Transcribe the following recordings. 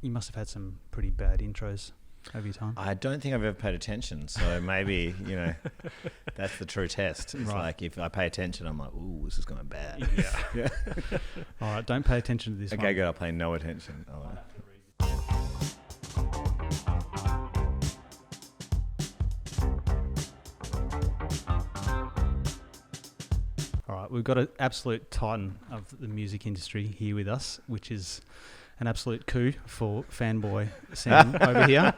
You must have had some pretty bad intros over your time. I don't think I've ever paid attention, so maybe, that's the true test. It's like if I pay attention, I'm like, ooh, this is going bad. Yeah. All right, don't pay attention to this one. Okay, good. I'll pay no attention. All right, we've got an absolute titan of the music industry here with us, which is an absolute coup for fanboy Sam over here.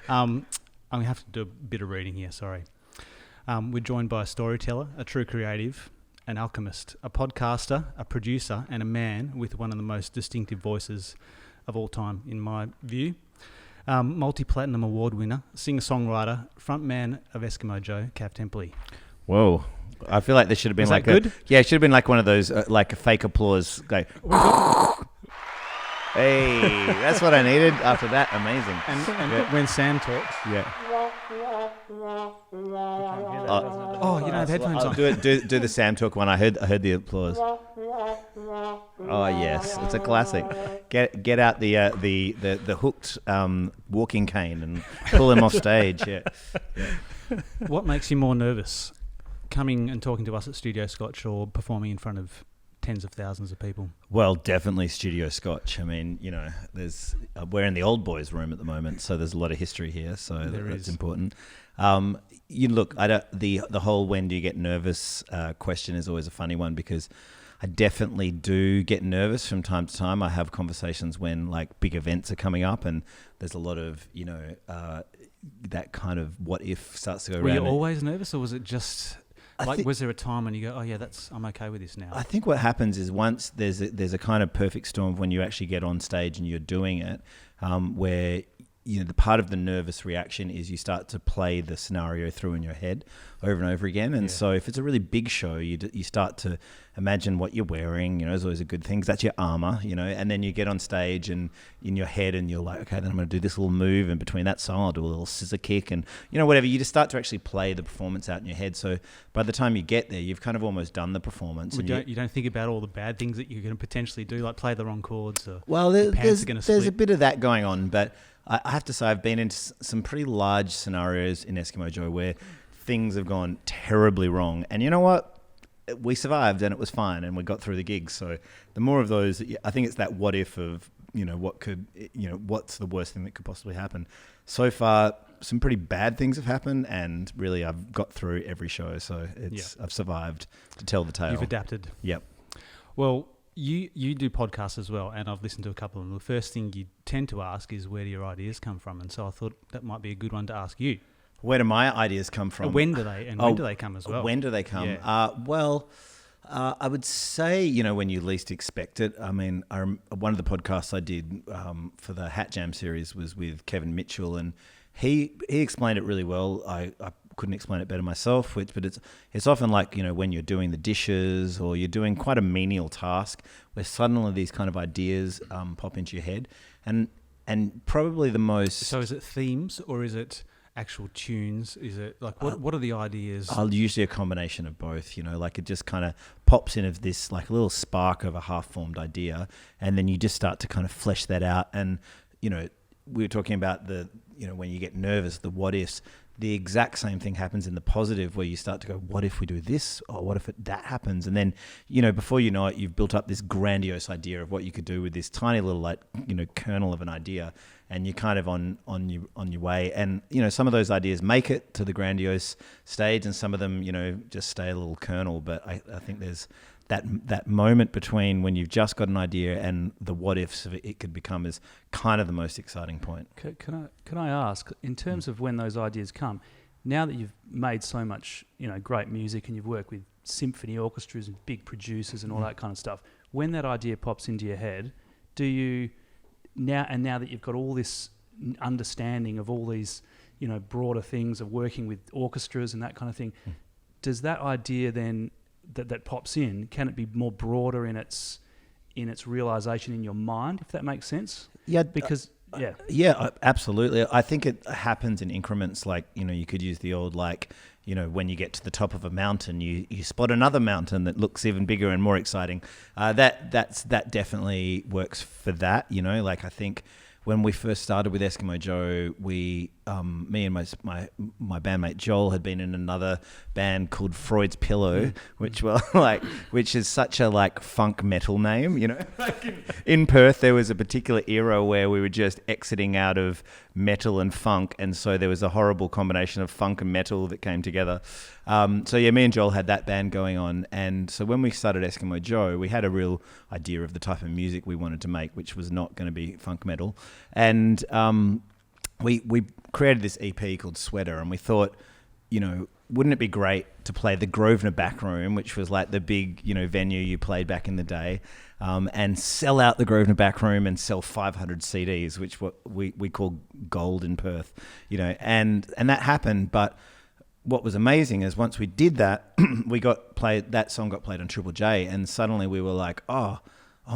I'm going to have to do a bit of reading here, sorry. We're joined by a storyteller, a true creative, an alchemist, a podcaster, a producer, and a man with one of the most distinctive voices of all time, in my view. Multi-platinum award winner, singer-songwriter, frontman of Eskimo Joe, Kav Temperley. Whoa. I feel like there should have been Was that good? It should have been like one of those, like a fake applause. Like, hey, that's what I needed after that. Amazing. And when Sam talks. Yeah. Oh, you don't have headphones on. Do the Sam talk one. I heard the applause. Oh yes, it's a classic. Get out the hooked walking cane and pull him off stage. Yeah. What makes you more nervous, coming and talking to us at Studio Scotch or performing in front of tens of thousands of people? Well, definitely Studio Scotch. I mean, we're in the old boys' room at the moment, so there's a lot of history here, so that's important. The whole when do you get nervous question is always a funny one, because I definitely do get nervous from time to time. I have conversations when like big events are coming up and there's a lot of, that kind of what if starts to go around. Were you always nervous, or was it just... was there a time when you go, oh yeah, I'm okay with this now? I think what happens is once there's a kind of perfect storm when you actually get on stage and you're doing it, where the part of the nervous reaction is you start to play the scenario through in your head over and over again. And so if it's a really big show, you start to imagine what you're wearing. There's always a good thing. 'Cause that's your armor, and then you get on stage and in your head and you're like, okay, then I'm going to do this little move, and between that song I'll do a little scissor kick and whatever. You just start to actually play the performance out in your head. So by the time you get there, you've kind of almost done the performance. You don't think about all the bad things that you're going to potentially do, like play the wrong chords, or there's a bit of that going on, but I have to say I've been into some pretty large scenarios in Eskimo Joe where things have gone terribly wrong. And you know what? We survived and it was fine and we got through the gig. So the more of those, I think it's that what if of, what's the worst thing that could possibly happen. So far, some pretty bad things have happened, and really I've got through every show. So I've survived to tell the tale. You've adapted. Yep. Well, You do podcasts as well, and I've listened to a couple of them. The first thing you tend to ask is, where do your ideas come from? And so I thought that might be a good one to ask you. Where do my ideas come from? When do they? And when do they come as well? When do they come? Yeah. I would say, when you least expect it. I mean, one of the podcasts I did for the Hat Jam series was with Kevin Mitchell, and he explained it really well. I couldn't explain it better myself, but it's often like, when you're doing the dishes or you're doing quite a menial task where suddenly these kind of ideas pop into your head, and probably the most... So is it themes or is it actual tunes? Is it like, what are the ideas? Usually a combination of both, like it just kind of pops in of this like a little spark of a half-formed idea, and then you just start to kind of flesh that out. And, we were talking about when you get nervous, the what ifs. The exact same thing happens in the positive, where you start to go, what if we do this? Or what if that happens? And then, before you know it, you've built up this grandiose idea of what you could do with this tiny little, kernel of an idea, and you're kind of on your way. And, some of those ideas make it to the grandiose stage, and some of them, just stay a little kernel. But I think there's that moment between when you've just got an idea and the what ifs of it could become is kind of the most exciting point. Can I ask, in terms of when those ideas come, now that you've made so much great music and you've worked with symphony orchestras and big producers and all that kind of stuff, when that idea pops into your head, do you now that you've got all this understanding of all these broader things of working with orchestras and that kind of thing, does that idea then that pops in, can it be more broader in its realization in your mind, if that makes sense? Yeah, because Yeah. Absolutely. I think it happens in increments. Like, you could use the old, like, when you get to the top of a mountain, you spot another mountain that looks even bigger and more exciting. That definitely works for that. Like, I think when we first started with Eskimo Joe, me and my bandmate Joel had been in another band called Freud's Pillow, which is such a like funk metal name, Like in Perth, there was a particular era where we were just exiting out of metal and funk, and so there was a horrible combination of funk and metal that came together. Me and Joel had that band going on, and so when we started Eskimo Joe, we had a real idea of the type of music we wanted to make, which was not going to be funk metal, and we created this EP called Sweater, and we thought, wouldn't it be great to play the Grosvenor Backroom, which was like the big, venue you played back in the day, and sell out the Grosvenor Backroom and sell 500 CDs, which what we call gold in Perth, and that happened. But what was amazing is once we did that, that song got played on Triple J, and suddenly we were like, oh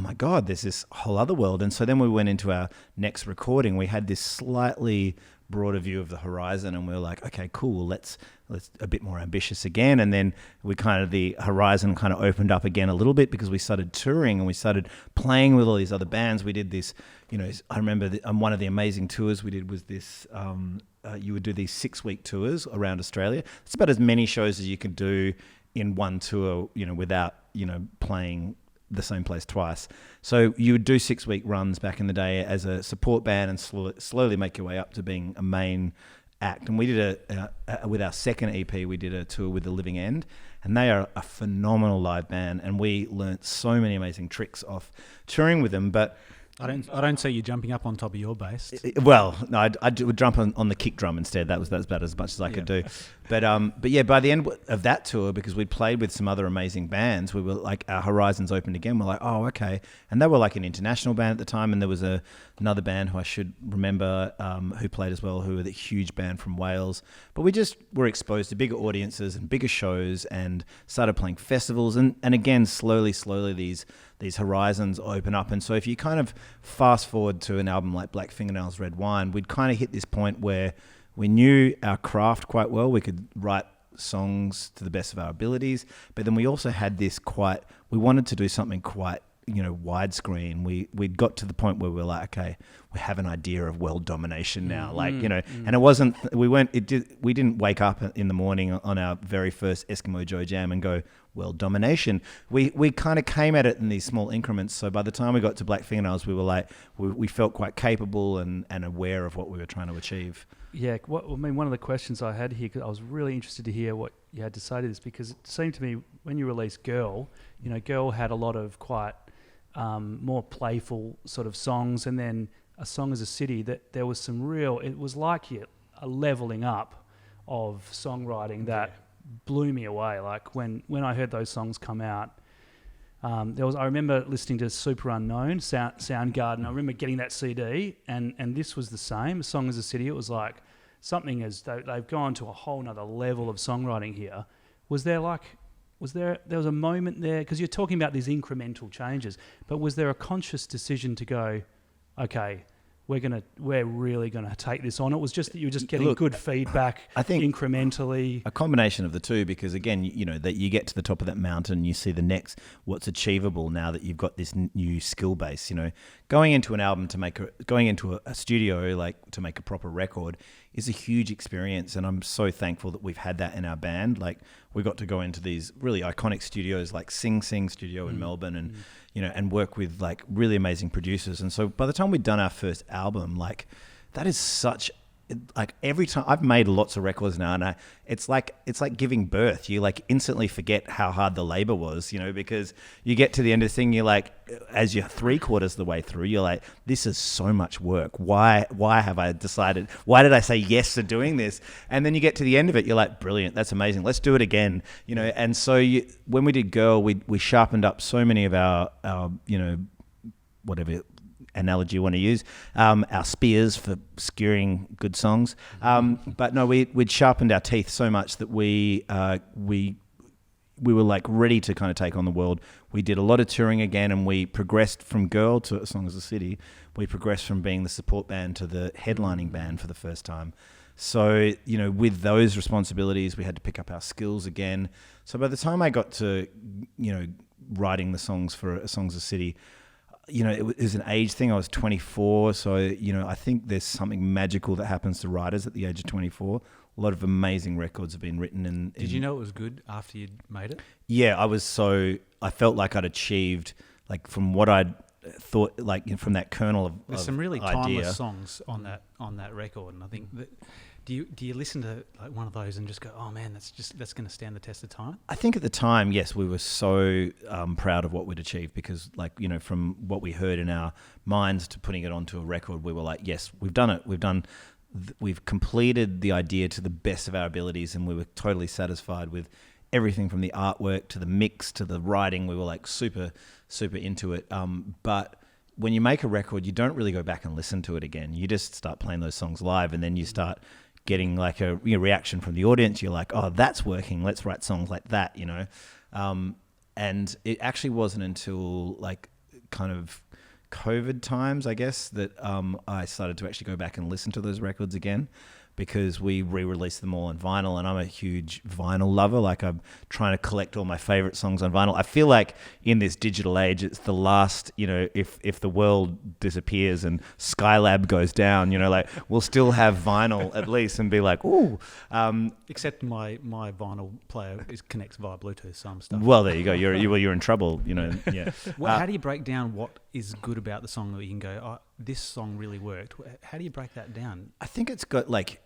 my God, there's this whole other world. And so then we went into our next recording. We had this slightly broader view of the horizon, and we were like, okay, cool, let's a bit more ambitious again. And then the horizon kind of opened up again a little bit because we started touring and we started playing with all these other bands. We did this, I remember one of the amazing tours we did was this, you would do these 6-week tours around Australia. It's about as many shows as you can do in one tour, without, playing the same place twice. So you would do 6-week runs back in the day as a support band and slowly make your way up to being a main act. And we did with our second EP, we did a tour with The Living End, and they are a phenomenal live band, and we learnt so many amazing tricks off touring with them. But I don't see you jumping up on top of your bass. Well, no, I would jump on the kick drum instead. That's about as much as I could do. But yeah, by the end of that tour, because we'd played with some other amazing bands, we were like, our horizons opened again. We're like, oh, okay. And they were like an international band at the time, and there was another band who I should remember who played as well, who were the huge band from Wales. But we just were exposed to bigger audiences and bigger shows, and started playing festivals. And again, slowly these horizons open up. And so if you kind of fast forward to an album like Black Fingernails, Red Wine, we'd kind of hit this point where we knew our craft quite well. We could write songs to the best of our abilities, but then we also had this we wanted to do something quite, widescreen. We'd got to the point where we were like, okay, we have an idea of world domination now. And it wasn't, we didn't wake up in the morning on our very first Eskimo Joe jam and go, world domination. We kind of came at it in these small increments. So by the time we got to Black Fingernails, we were like, we felt quite capable and aware of what we were trying to achieve. Yeah, one of the questions I had here, 'cause I was really interested to hear what you had to say to this, because it seemed to me when you released Girl, Girl had a lot of quite more playful sort of songs, and then A Song Is a City, that there was some it was like a leveling up of songwriting that blew me away. Like when I heard those songs come out, I remember listening to Super Unknown, Soundgarden. I remember getting that CD, and this was the same. A Song Is a City. It was like something they've gone to a whole nother level of songwriting here. There was a moment there, because you're talking about these incremental changes, but was there a conscious decision to go, okay, we're really gonna take this on? It was just that you were just getting good feedback, I think, incrementally. A combination of the two, because again, that you get to the top of that mountain, you see what's achievable now that you've got this new skill base. Going into an album going into a studio like to make a proper record is a huge experience, and I'm so thankful that we've had that in our band. Like, we got to go into these really iconic studios like Sing Sing Studio in Melbourne, and and work with like really amazing producers. And so by the time we'd done our first album, like, that is such, like, every time I've made lots of records now, and it's like giving birth. You like instantly forget how hard the labor was, because you get to the end of the thing, you're like, as you're 3/4 of the way through, you're like, this is so much work. Why have I decided? Why did I say yes to doing this? And then you get to the end of it, you're like, brilliant, that's amazing. Let's do it again, And so when we did Girl, we sharpened up so many of our whatever analogy you want to use, our spears for skewering good songs. But no, we'd sharpened our teeth so much that we we were like ready to kind of take on the world. We did a lot of touring again, and we progressed from Girl to As Long as the City. We progressed from being the support band to the headlining band for the first time. So, you know, with those responsibilities, we had to pick up our skills again. So by the time I got to, you know, writing the songs for As Long as the City, you know, it was an age thing. I was 24. So, you know, I think there's something magical that happens to writers at the age of 24. A lot of amazing records have been written. Did you know it was good after you'd made it? Yeah, I felt like I'd achieved, like from what I'd thought, like from that kernel of There's some really idea. timeless songs on that record, and I think that do you listen to like one of those and just go, oh man, that's going to stand the test of time? I think at the time, yes, we were so proud of what we'd achieved because, like, you know, from what we heard in our minds to putting it onto a record, we were like, yes, we've done it. We've completed the idea to the best of our abilities, and we were totally satisfied with everything from the artwork to the mix to the writing. We were like super, super into it. But when you make a record, you don't really go back and listen to it again. You just start playing those songs live, and then you start getting like a reaction from the audience. You're like, oh, that's working. Let's write songs like that, you know? And it actually wasn't until like kind of COVID times, I guess, that I started to actually go back and listen to those records again, because we re-released them all on vinyl, and I'm a huge vinyl lover. Like, I'm trying to collect all my favorite songs on vinyl. I feel like in this digital age, it's the last, you know, if the world disappears and Skylab goes down, you know, like we'll still have vinyl at least and be like, ooh. Except my vinyl player connects via Bluetooth, so I'm stuck. Well, there you go. You're in trouble, you know. Yeah. Well, how do you break down what is good about the song that you can go, oh, this song really worked? How do you break that down? I think it's got like,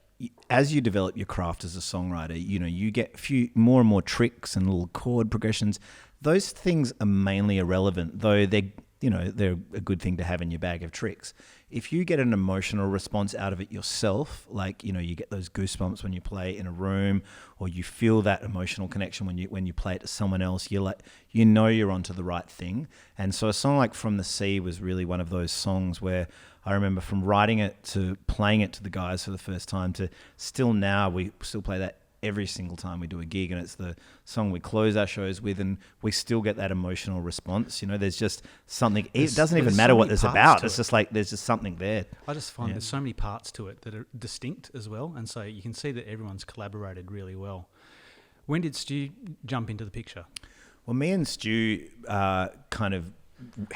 as you develop your craft as a songwriter, you know, you get more and more tricks and little chord progressions. Those things are mainly irrelevant, though they're a good thing to have in your bag of tricks. If you get an emotional response out of it yourself, like, you know, you get those goosebumps when you play in a room, or you feel that emotional connection when you play it to someone else, you're like, you know, you're onto the right thing. And so a song like From the Sea was really one of those songs where I remember from writing it to playing it to the guys for the first time to still now, we still play that every single time we do a gig, and it's the song we close our shows with, and we still get that emotional response. You know, there's just something, it doesn't even matter what it's about. It's just like, there's just something there. I just find there's so many parts to it that are distinct as well, and so you can see that everyone's collaborated really well. When did Stu jump into the picture? Well, me and Stu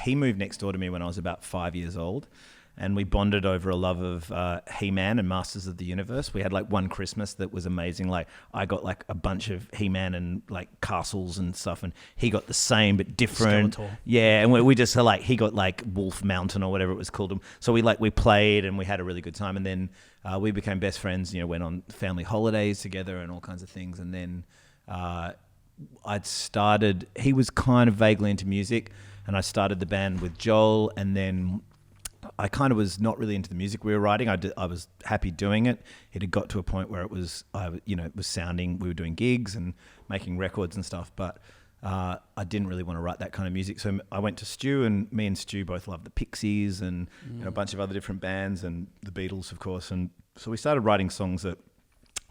he moved next door to me when I was about 5 years old. And we bonded over a love of He-Man and Masters of the Universe. We had like one Christmas that was amazing. Like, I got like a bunch of He-Man and like castles and stuff, and he got the same but different. Skeletor. Yeah, and we just like, he got like Wolf Mountain or whatever it was called. So we played and we had a really good time. And then we became best friends. You know, went on family holidays together and all kinds of things. And then he was kind of vaguely into music, and I started the band with Joel, and then I kind of was not really into the music we were writing. I was happy doing it. It had got to a point where it was sounding, we were doing gigs and making records and stuff, but I didn't really want to write that kind of music. So I went to Stu, and me and Stu both loved the Pixies and a bunch of other different bands, and the Beatles, of course. And so we started writing songs that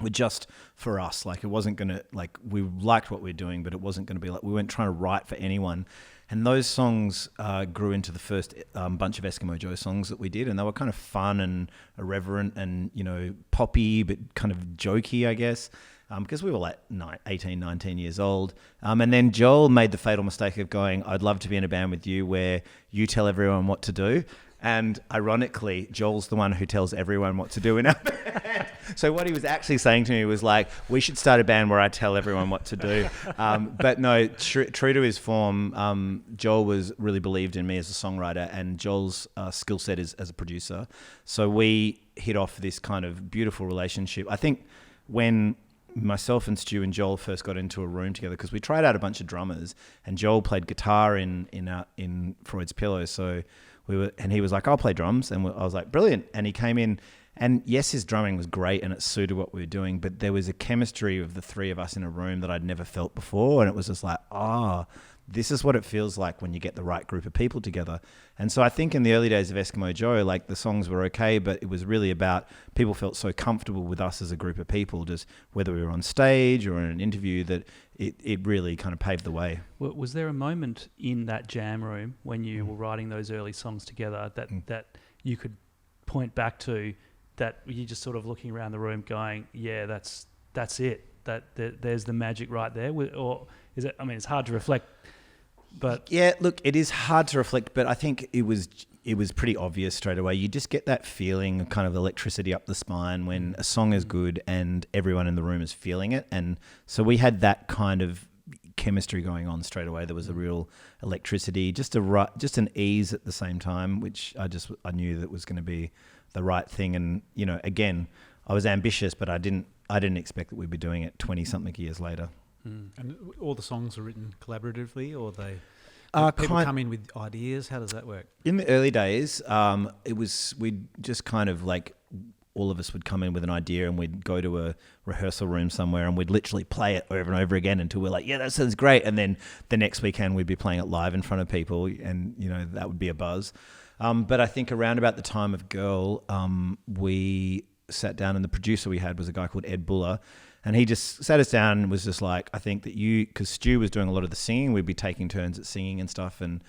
were just for us. Like, it wasn't going to, like, we liked what we were doing, but it wasn't going to be like, we weren't trying to write for anyone. And those songs grew into the first bunch of Eskimo Joe songs that we did, and they were kind of fun and irreverent and, you know, poppy, but kind of jokey, I guess, because we were like 18, 19 years old. And then Joel made the fatal mistake of going, I'd love to be in a band with you where you tell everyone what to do. And ironically, Joel's the one who tells everyone what to do in our band. So what he was actually saying to me was like, we should start a band where I tell everyone what to do. But no, true to his form, Joel was really believed in me as a songwriter, and Joel's skill set is as a producer. So we hit off this kind of beautiful relationship. I think when myself and Stu and Joel first got into a room together, because we tried out a bunch of drummers, and Joel played guitar in Freud's Pillow. So he was like, I'll play drums. And I was like, brilliant. And he came in, and yes, his drumming was great and it suited what we were doing, but there was a chemistry of the three of us in a room that I'd never felt before. And it was just like, this is what it feels like when you get the right group of people together. And so I think in the early days of Eskimo Joe, like the songs were okay, but it was really about people felt so comfortable with us as a group of people, just whether we were on stage or in an interview, that it really kind of paved the way. Was there a moment in that jam room when you were writing those early songs together that you could point back to, that you're just sort of looking around the room going, yeah, that's it, there's the magic right there? Or is it, I mean, it's hard to reflect, but... Yeah, look, it is hard to reflect, but I think it was pretty obvious straight away. You just get that feeling of kind of electricity up the spine when a song is good and everyone in the room is feeling it. And so we had that kind of chemistry going on straight away. There was a real electricity, just an ease at the same time, which I knew that was going to be the right thing. And, you know, again, I was ambitious, but I didn't expect that we'd be doing it 20-something years later. And all the songs are written collaboratively, or they people come in with ideas? How does that work? In the early days, we'd just kind of like, all of us would come in with an idea and we'd go to a rehearsal room somewhere and we'd literally play it over and over again until we're like, yeah, that sounds great. And then the next weekend we'd be playing it live in front of people, and, you know, that would be a buzz. But I think around about the time of Girl, we sat down, and the producer we had was a guy called Ed Buller. And he just sat us down and was just like, I think that because Stu was doing a lot of the singing, we'd be taking turns at singing and stuff. And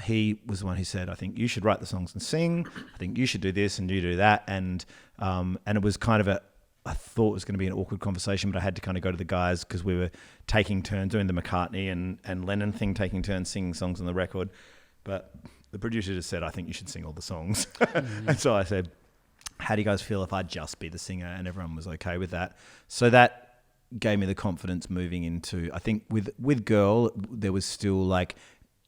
he was the one who said, I think you should write the songs and sing. I think you should do this and you do that. And it was kind of I thought it was going to be an awkward conversation, but I had to kind of go to the guys because we were taking turns doing the McCartney and Lennon thing, taking turns singing songs on the record. But the producer just said, I think you should sing all the songs. And so I said, how do you guys feel if I just be the singer? And everyone was okay with that. So that gave me the confidence moving into, I think with Girl, there was still like,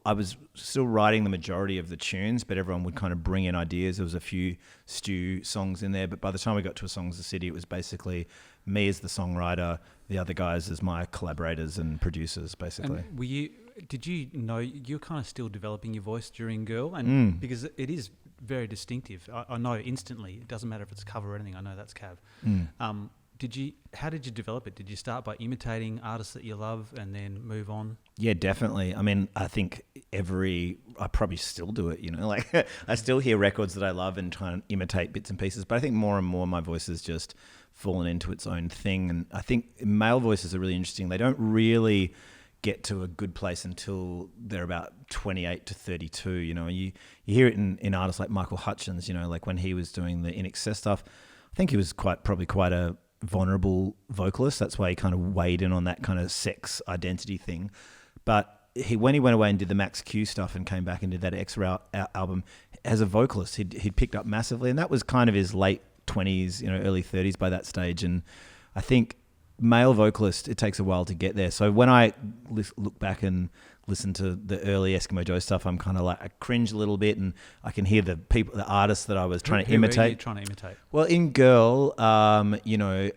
I was still writing the majority of the tunes, but everyone would kind of bring in ideas. There was a few Stu songs in there, but by the time we got to A Song's the City, it was basically me as the songwriter, the other guys as my collaborators and producers, basically. And did you know you're kind of still developing your voice during Girl? And because it is very distinctive. I know instantly. It doesn't matter if it's a cover or anything. I know that's Kav. How did you develop it? Did you start by imitating artists that you love and then move on? Yeah, definitely. I mean, I think I probably still do it, you know, like I still hear records that I love and try and imitate bits and pieces, but I think more and more my voice has just fallen into its own thing. And I think male voices are really interesting. They don't really get to a good place until they're about 28 to 32, you know. You hear it in artists like Michael Hutchence, you know, like when he was doing the In Excess stuff. I think he was probably quite a vulnerable vocalist. That's why he kind of weighed in on that kind of sex identity thing. But when he went away and did the Max Q stuff and came back and did that X-Ray album, as a vocalist, he'd picked up massively. And that was kind of his late 20s, you know, early 30s by that stage. And I think male vocalist, it takes a while to get there. So when I look back and listen to the early Eskimo Joe stuff, I'm kind of like, I cringe a little bit, and I can hear the artists that I was trying to imitate. Who were you trying to imitate? Well, in Girl, you know,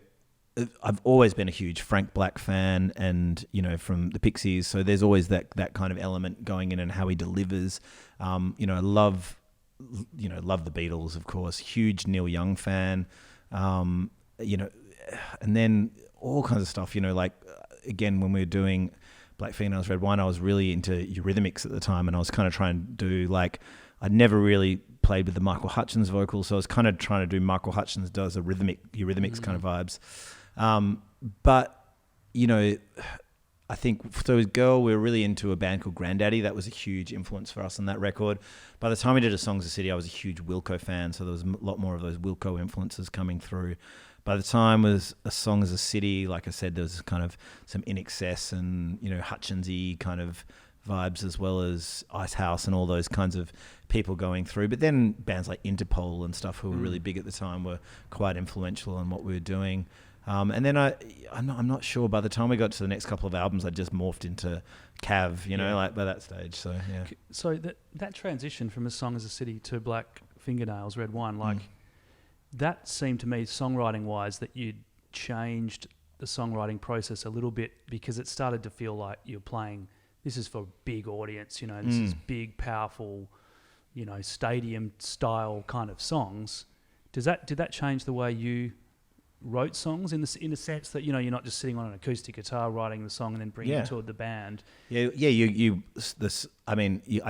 I've always been a huge Frank Black fan, and, you know, from the Pixies. So there's always that kind of element going in and how he delivers. You know, love the Beatles, of course. Huge Neil Young fan. You know, and then all kinds of stuff, you know, like, again, when we were doing Black Females, Red Wine, I was really into Eurythmics at the time, and I was kind of trying to do, like, I'd never really played with the Michael Hutchence vocals, so I was kind of trying to do Michael Hutchence does Eurythmics kind of vibes. But, you know, I think, so with Girl, we were really into a band called Grandaddy. That was a huge influence for us on that record. By the time we did A Song's the City, I was a huge Wilco fan, so there was a lot more of those Wilco influences coming through. By the time it was A Song as a City, like I said, there was kind of some In Excess and, you know, Hutchence-y kind of vibes, as well as Icehouse and all those kinds of people going through. But then bands like Interpol and stuff, who were really big at the time, were quite influential in what we were doing. And then I'm not sure, by the time we got to the next couple of albums, I just morphed into Kav, you know, like by that stage. So, yeah. So that transition from A Song as a City to Black Fingernails, Red Wine, like, that seemed to me, songwriting-wise, that you'd changed the songwriting process a little bit, because it started to feel like you're playing, this is for a big audience, you know, this is big, powerful, you know, stadium-style kind of songs. Did that change the way you wrote songs in the sense that, you know, you're not just sitting on an acoustic guitar writing the song and then bringing it toward the band. I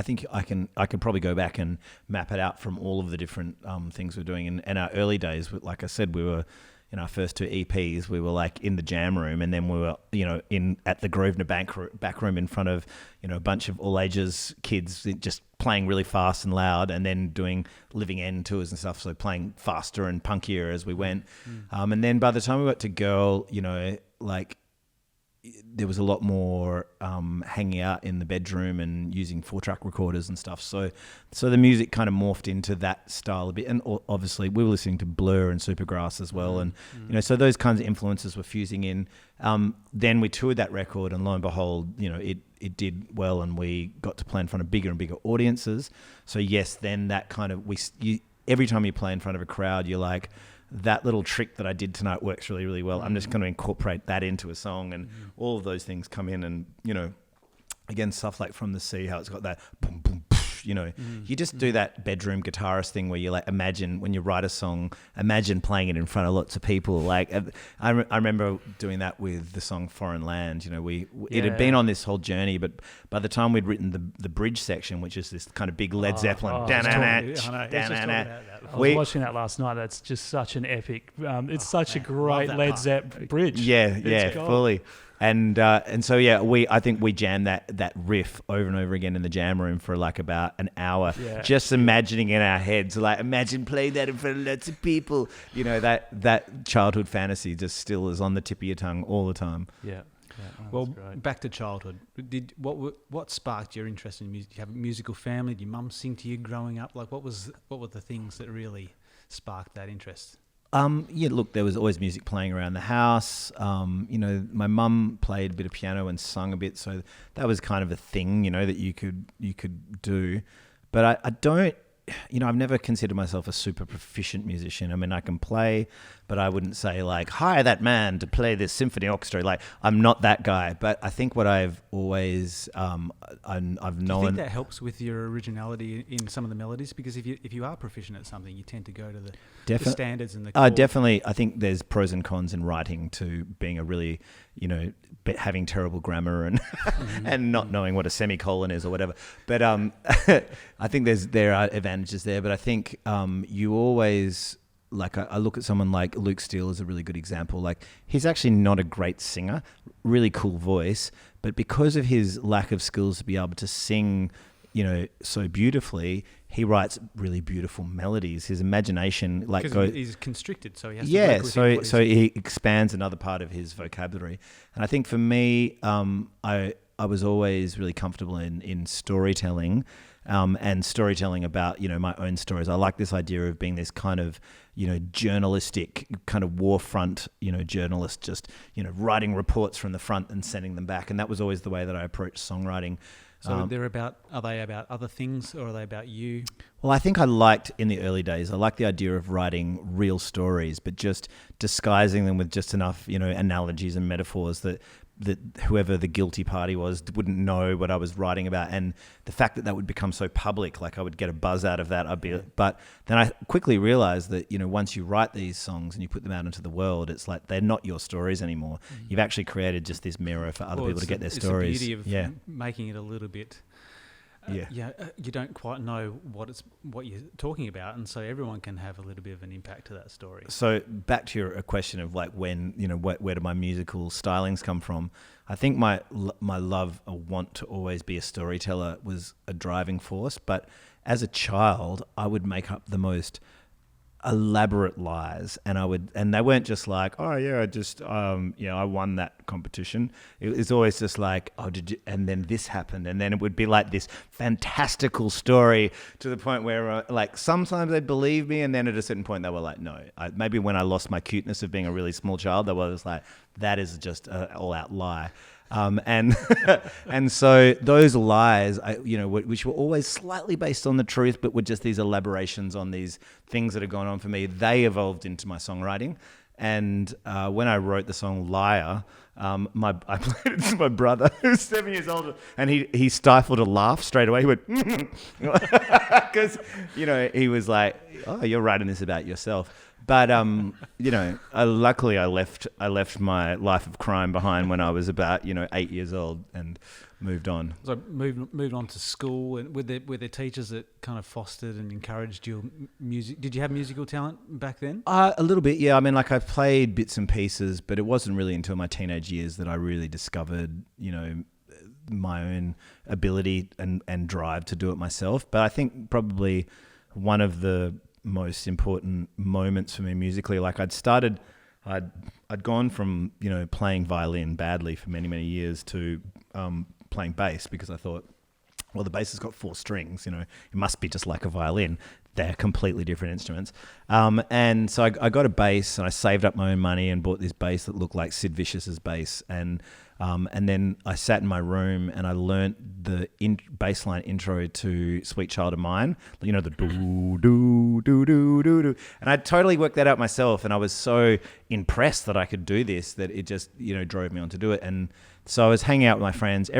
think I can probably go back and map it out from all of the different things we're doing. And our early days, like I said, we were in our first 2 EPs, we were like in the jam room, and then we were, you know, at the Grosvenor back room in front of, you know, a bunch of all ages kids just playing really fast and loud, and then doing living end tours and stuff. So playing faster and punkier as we went. And then by the time we got to Girl, you know, like there was a lot more hanging out in the bedroom and using 4-track recorders and stuff. So the music kind of morphed into that style a bit. And obviously we were listening to Blur and Supergrass as well. And, you know, so those kinds of influences were fusing in. Then we toured that record, and lo and behold, you know, it did well, and we got to play in front of bigger and bigger audiences. So yes, then that kind of, every time you play in front of a crowd, you're like, that little trick that I did tonight works really, really well. I'm just going to incorporate that into a song, and all of those things come in. And, you know, again, stuff like From the Sea, how it's got that boom, boom, you know, you just do that bedroom guitarist thing where you like imagine when you write a song, imagine playing it in front of lots of people. Like I remember doing that with the song Foreign Land. You know, it had been on this whole journey, but by the time we'd written the bridge section, which is this kind of big Led Zeppelin, I was watching that last night. That's just such an epic. It's such a great Led Zepp bridge. Yeah, fully. And so I think we jammed that riff over and over again in the jam room for like about an hour, just imagining in our heads, like imagine playing that in front of lots of people. You know, that childhood fantasy just still is on the tip of your tongue all the time. Yeah. Well, back to childhood. What sparked your interest in music? Did you have a musical family? Did your mum sing to you growing up? Like, what were the things that really sparked that interest? Look, there was always music playing around the house. You know, my mum played a bit of piano and sung a bit, so that was kind of a thing, you know, that you could do. But I don't, you know, I've never considered myself a super proficient musician. I mean, I can play, but I wouldn't say like, hire that man to play this symphony orchestra. Like, I'm not that guy. But I think what I've always, I've known. Do you think that helps with your originality in some of the melodies? Because if you are proficient at something, you tend to go to the standards and the chords. Definitely. I think there's pros and cons in writing to being a really, you know, having terrible grammar and and not knowing what a semicolon is or whatever. But I think there are advantages there. But I think you always, like, I look at someone like Luke Steele as a really good example. Like, he's actually not a great singer, really cool voice, but because of his lack of skills to be able to sing, you know, so beautifully, he writes really beautiful melodies. His imagination, like, because he's constricted, so he has to work with so he expands another part of his vocabulary. And I think for me, I was always really comfortable in storytelling, and storytelling about, you know, my own stories. I like this idea of being this kind of, you know, journalistic kind of war front, you know, journalist, just, you know, writing reports from the front and sending them back. And that was always the way that I approached songwriting. So are they about other things, or are they about you? Well, I think I liked, in the early days, I liked the idea of writing real stories, but just disguising them with just enough, you know, analogies and metaphors that whoever the guilty party was wouldn't know what I was writing about. And the fact that would become so public, like I would get a buzz out of that. But then I quickly realized that, you know, once you write these songs and you put them out into the world, it's like they're not your stories anymore. You've actually created just this mirror for other people to get their stories. It's the beauty of making it a little bit. You don't quite know what you're talking about, and so everyone can have a little bit of an impact to that story. So back to your question of like, when, you know, where do my musical stylings come from? I think my love or want to always be a storyteller was a driving force. But as a child, I would make up the most elaborate lies, and they weren't just like, oh yeah, I just I won that competition. It's always just like, oh, did you? And then this happened, and then it would be like this fantastical story to the point where like sometimes they'd believe me, and then at a certain point they were like, no. Maybe when I lost my cuteness of being a really small child, they were just like, that is just an all-out lie. And so those lies, which were always slightly based on the truth, but were just these elaborations on these things that had gone on for me, they evolved into my songwriting. And when I wrote the song Liar, I played it to my brother, who's 7 years older, and he stifled a laugh straight away. He went, because, he was like, oh, you're writing this about yourself. But luckily I left my life of crime behind when I was about 8 years old and moved on. So moved on to school, and were there teachers that kind of fostered and encouraged your music? Did you have musical talent back then? A little bit, yeah. I mean, like I played bits and pieces, but it wasn't really until my teenage years that I really discovered, my own ability and drive to do it myself. But I think probably one of the most important moments for me musically, like I'd gone from playing violin badly for many years to playing bass, because I thought, well, the bass has got 4 strings, it must be just like a violin. They're completely different instruments. And so I got a bass, and I saved up my own money and bought this bass that looked like Sid Vicious's bass. And then I sat in my room and I learnt the bass line intro to Sweet Child of Mine, the do, do, do, do, do, do. And I totally worked that out myself. And I was so impressed that I could do this that it just, drove me on to do it. And so I was hanging out with my friends.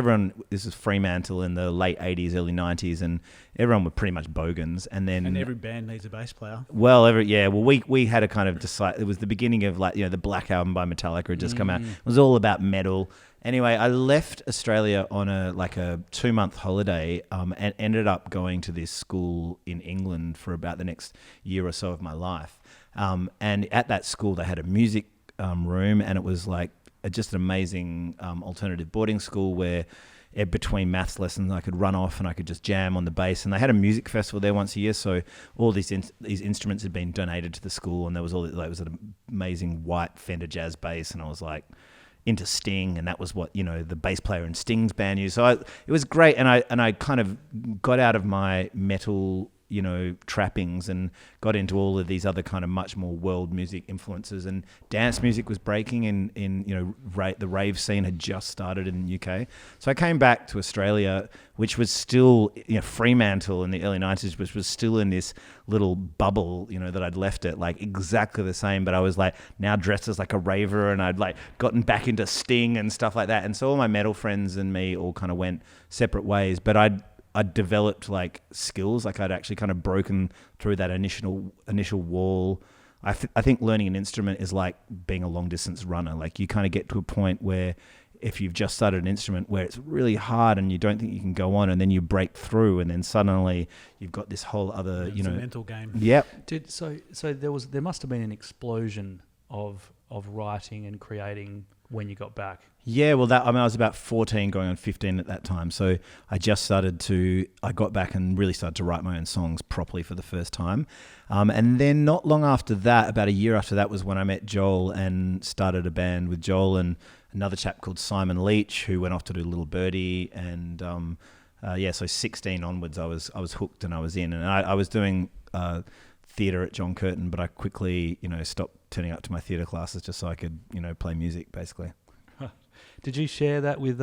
This is Fremantle in the late 80s, early 90s, and everyone were pretty much bogans. And every band needs a bass player. Well, we had a kind of decide. It was the beginning of the Black Album by Metallica had just come out. It was all about metal. Anyway, I left Australia on a 2-month holiday and ended up going to this school in England for about the next year or so of my life. And at that school, they had a music room, and it was just an amazing alternative boarding school where between maths lessons I could run off and I could just jam on the bass. And they had a music festival there once a year, so all these instruments had been donated to the school, and there was an amazing white Fender jazz bass, and I was into Sting, and that was what the bass player in Sting's band used. So it was great, and I kind of got out of my metal trappings and got into all of these other kind of much more world music influences, and dance music was breaking in the rave scene had just started in the UK. So I came back to Australia, which was still Fremantle in the early 90s, which was still in this little bubble that I'd left it exactly the same, but I was now dressed as a raver, and I'd gotten back into Sting and stuff like that. And so all my metal friends and me all kind of went separate ways, but I'd developed skills. I'd actually kind of broken through that initial wall. I think learning an instrument is like being a long distance runner. You kind of get to a point where if you've just started an instrument where it's really hard and you don't think you can go on, and then you break through, and then suddenly you've got this whole other, it's a mental game. Yep. So there must have been an explosion of writing and creating when you got back. Yeah, well, I was about 14 going on 15 at that time. So I got back and really started to write my own songs properly for the first time. And then not long after that, about a year after that, was when I met Joel and started a band with Joel and another chap called Simon Leach, who went off to do Little Birdie. And so 16 onwards, I was hooked and I was in. And I was doing theatre at John Curtin, but I quickly, stopped turning up to my theatre classes just so I could, play music, basically. Did you share that with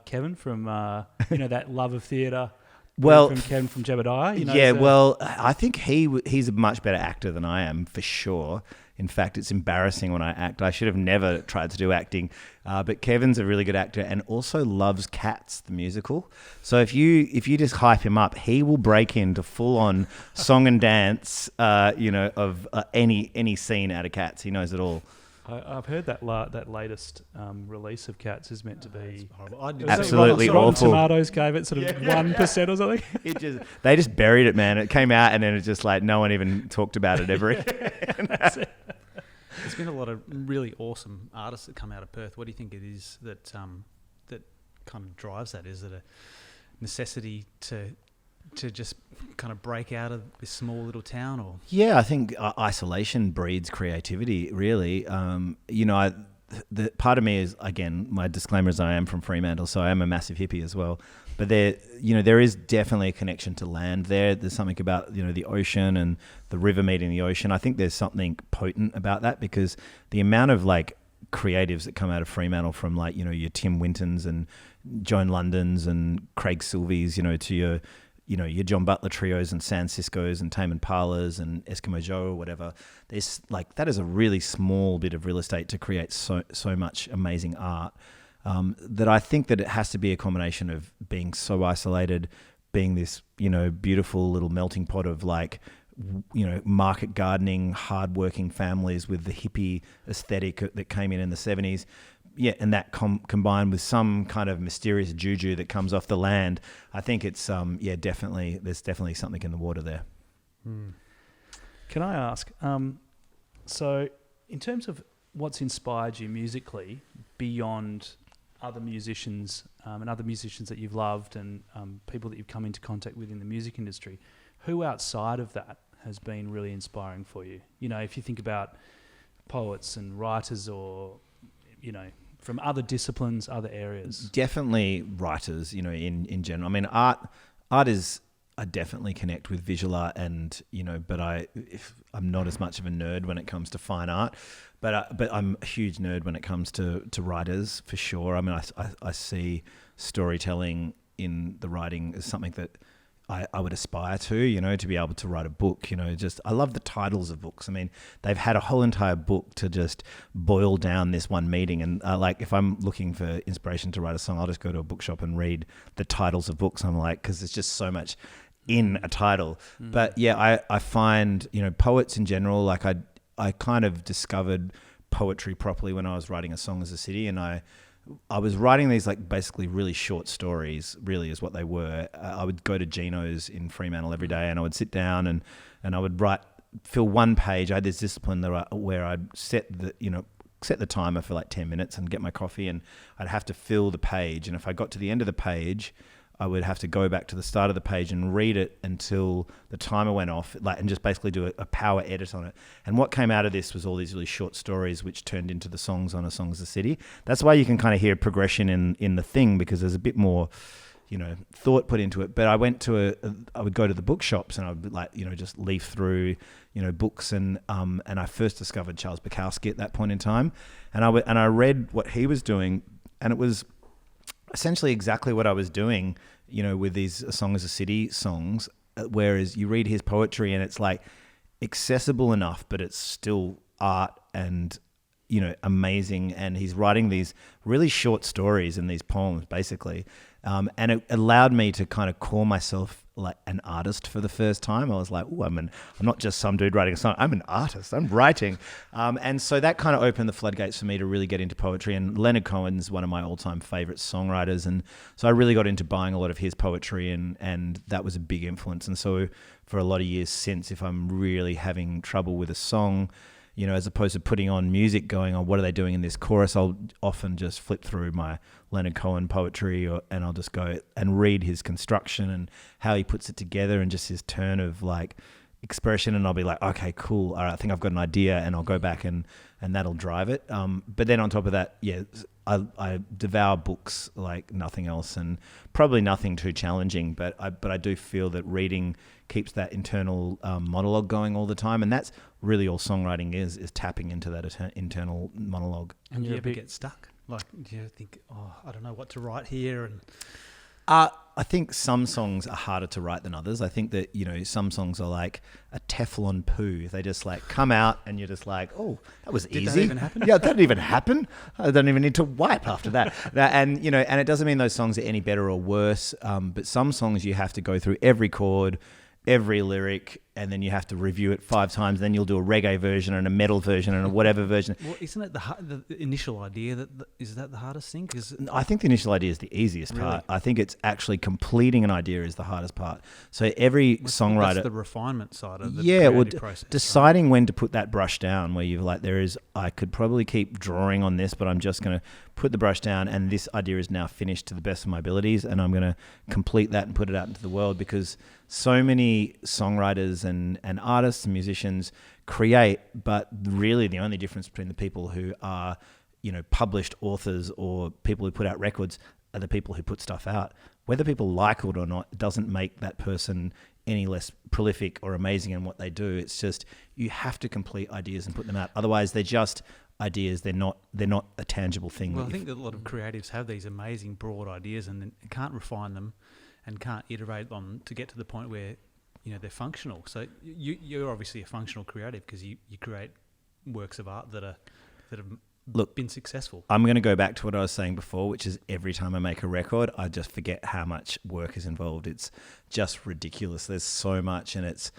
Kevin from that love of theatre? Well, from Kevin from Jebediah. I think he's a much better actor than I am, for sure. In fact, it's embarrassing when I act. I should have never tried to do acting, but Kevin's a really good actor and also loves Cats, the musical. So if you just hype him up, he will break into full on song and dance, of any scene out of Cats. He knows it all. I've heard that latest release of Cats is meant to be absolutely awful. Rotten Tomatoes gave it sort of 1% or something. They just buried it, man. It came out and then it's just no one even talked about it ever. There's been a lot of really awesome artists that come out of Perth. What do you think it is that kind of drives that? Is it a necessity to just kind of break out of this small little town, or? Yeah, I think isolation breeds creativity, really. The part of me is, again, my disclaimer is I am from Fremantle, so I am a massive hippie as well. But there is definitely a connection to land there. There's something about, the ocean and the river meeting the ocean. I think there's something potent about that, because the amount of creatives that come out of Fremantle, from your Tim Wintons and Joan Londons and Craig Silvies, to your John Butler trios and San Cisco's and Tame Impalas and Eskimo Joe or whatever. There's that is a really small bit of real estate to create so much amazing art. That I think that it has to be a combination of being so isolated, being this, beautiful little melting pot of market gardening, hardworking families with the hippie aesthetic that came in the 70s. Yeah, and that combined with some kind of mysterious juju that comes off the land, I think it's definitely there's definitely something in the water there. Can I ask? So, in terms of what's inspired you musically beyond other musicians and other musicians that you've loved and people that you've come into contact with in the music industry, who outside of that has been really inspiring for you? If you think about poets and writers or from other disciplines, other areas. Definitely writers, in general. I mean, art is, I definitely connect with visual art and, but I'm not as much of a nerd when it comes to fine art, but I'm a huge nerd when it comes to writers for sure. I mean, I see storytelling in the writing as something that I would aspire to, to be able to write a book, I love the titles of books. I mean, they've had a whole entire book to just boil down this one meeting. And like, if I'm looking for inspiration to write a song, I'll just go to a bookshop and read the titles of books. I'm like, because there's just so much in a title. But yeah, I find, poets in general, like I kind of discovered poetry properly when I was writing A Song As a City, and I was writing these like basically really short stories, really is what they were. I would go to Gino's in Fremantle every day and I would sit down and I would fill one page. I had this discipline where I'd set the timer for like 10 minutes and get my coffee, and I'd have to fill the page. And if I got to the end of the page, I would have to go back to the start of the page and read it until the timer went off, and just basically do a power edit on it. And what came out of this was all these really short stories, which turned into the songs on A Song As a City. That's why you can kind of hear progression in the thing, because there's a bit more, thought put into it. But I went I would go to the bookshops and I would just leaf through, books, and I first discovered Charles Buckowski at that point in time, and I read what he was doing, and it was essentially exactly what I was doing, with these A Song As a City songs, whereas you read his poetry and it's like accessible enough, but it's still art and, amazing. And he's writing these really short stories in these poems, basically. And it allowed me to kind of call myself like an artist for the first time. I was like, oh, I'm not just some dude writing a song. I'm an artist. I'm writing. And so that kind of opened the floodgates for me to really get into poetry. And Leonard Cohen's one of my all-time favorite songwriters. And so I really got into buying a lot of his poetry, and that was a big influence. And so for a lot of years since, if I'm really having trouble with a song, as opposed to putting on music going on, what are they doing in this chorus, I'll often just flip through my Leonard Cohen poetry and I'll just go and read his construction and how he puts it together and just his turn of like expression, and I'll be like, okay, cool. All right, I think I've got an idea, and I'll go back and that'll drive it. But then on top of that, yeah, I devour books like nothing else, and probably nothing too challenging, but I do feel that reading keeps that internal monologue going all the time, and that's really all songwriting is tapping into that internal monologue. And do you ever get stuck? Like, do you think, I don't know what to write here? And I think some songs are harder to write than others. I think that, some songs are like a Teflon poo. They just like come out and you're just like, oh, that was easy. Did that even happen? Yeah, that didn't even happen. I don't even need to wipe after that. And it doesn't mean those songs are any better or worse. But some songs you have to go through every chord, every lyric, and then you have to review it 5 times. Then you'll do a reggae version and a metal version and a whatever version. Well, isn't it the initial idea is that the hardest thing? Cause I think the initial idea is the easiest part. Really? I think it's actually completing an idea is the hardest part. So every songwriter, that's the refinement side of the creative process. Deciding when to put that brush down, where you're like, I could probably keep drawing on this, but I'm just going to put the brush down, and this idea is now finished to the best of my abilities, and I'm going to complete that and put it out into the world, because so many songwriters and artists and musicians create, but really the only difference between the people who are, published authors or people who put out records are the people who put stuff out. Whether people like it or not, it doesn't make that person any less prolific or amazing in what they do. It's just you have to complete ideas and put them out. Otherwise, they're just ideas. They're not a tangible thing. Well, I think that a lot of creatives have these amazing broad ideas and then can't refine them and can't iterate on to get to the point where they're functional. So you're obviously a functional creative because you create works of art that have been successful. I'm going to go back to what I was saying before, which is every time I make a record, I just forget how much work is involved. It's just ridiculous. There's so much, and it's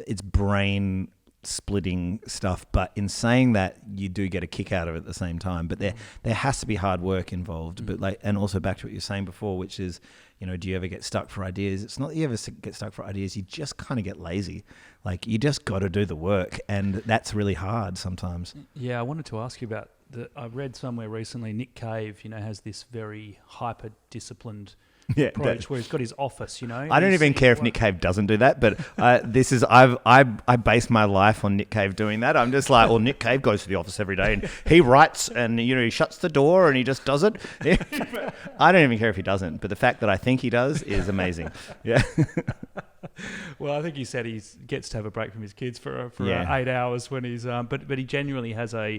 it's brain splitting stuff, but in saying that, you do get a kick out of it at the same time. But there has to be hard work involved. But like, and also back to what you were saying before, which is, you know, do you ever get stuck for ideas? It's not that you ever get stuck for ideas. You just kind of get lazy. Like, you just got to do the work, and that's really hard sometimes. Yeah, I wanted to ask you about I read somewhere recently, Nick Cave, you know, has this very hyper disciplined approach where he's got his office, you know. I don't even care if Nick Cave doesn't do that, but I base my life on Nick Cave doing that. I'm just like, well, Nick Cave goes to the office every day and he writes and, you know, he shuts the door and he just does it. I don't even care if he doesn't, but the fact that I think he does is amazing. Yeah. Well, I think he said he gets to have a break from his kids for 8 hours when he's but he genuinely has an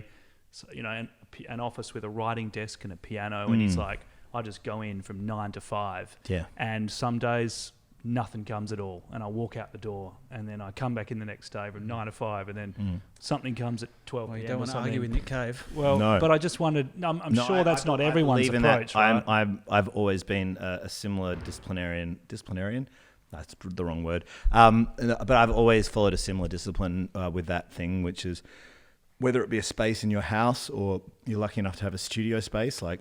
office with a writing desk and a piano, and he's like, I just go in from 9 to 5. Yeah. And some days nothing comes at all, and I walk out the door, and then I come back in the next day from 9 to 5, and then something comes at 12 Well, p.m. you don't want to argue with Nick Cave. Well, No. but I just wondered. I'm sure that's not everyone's approach. Right? I've always been a similar disciplinarian. That's the wrong word. But I've always followed a similar discipline with that thing, which is whether it be a space in your house or you're lucky enough to have a studio space, like,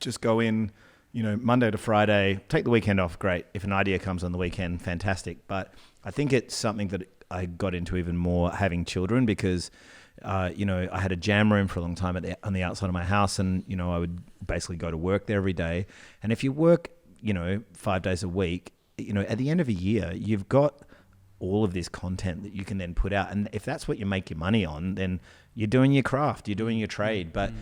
just go in, you know, Monday to Friday, take the weekend off, great. If an idea comes on the weekend, fantastic. But I think it's something that I got into even more having children, because, you know, I had a jam room for a long time on the outside of my house, and, you know, I would basically go to work there every day. And if you work, you know, 5 days a week, you know, at the end of a year, you've got all of this content that you can then put out. And if that's what you make your money on, then you're doing your craft, you're doing your trade. But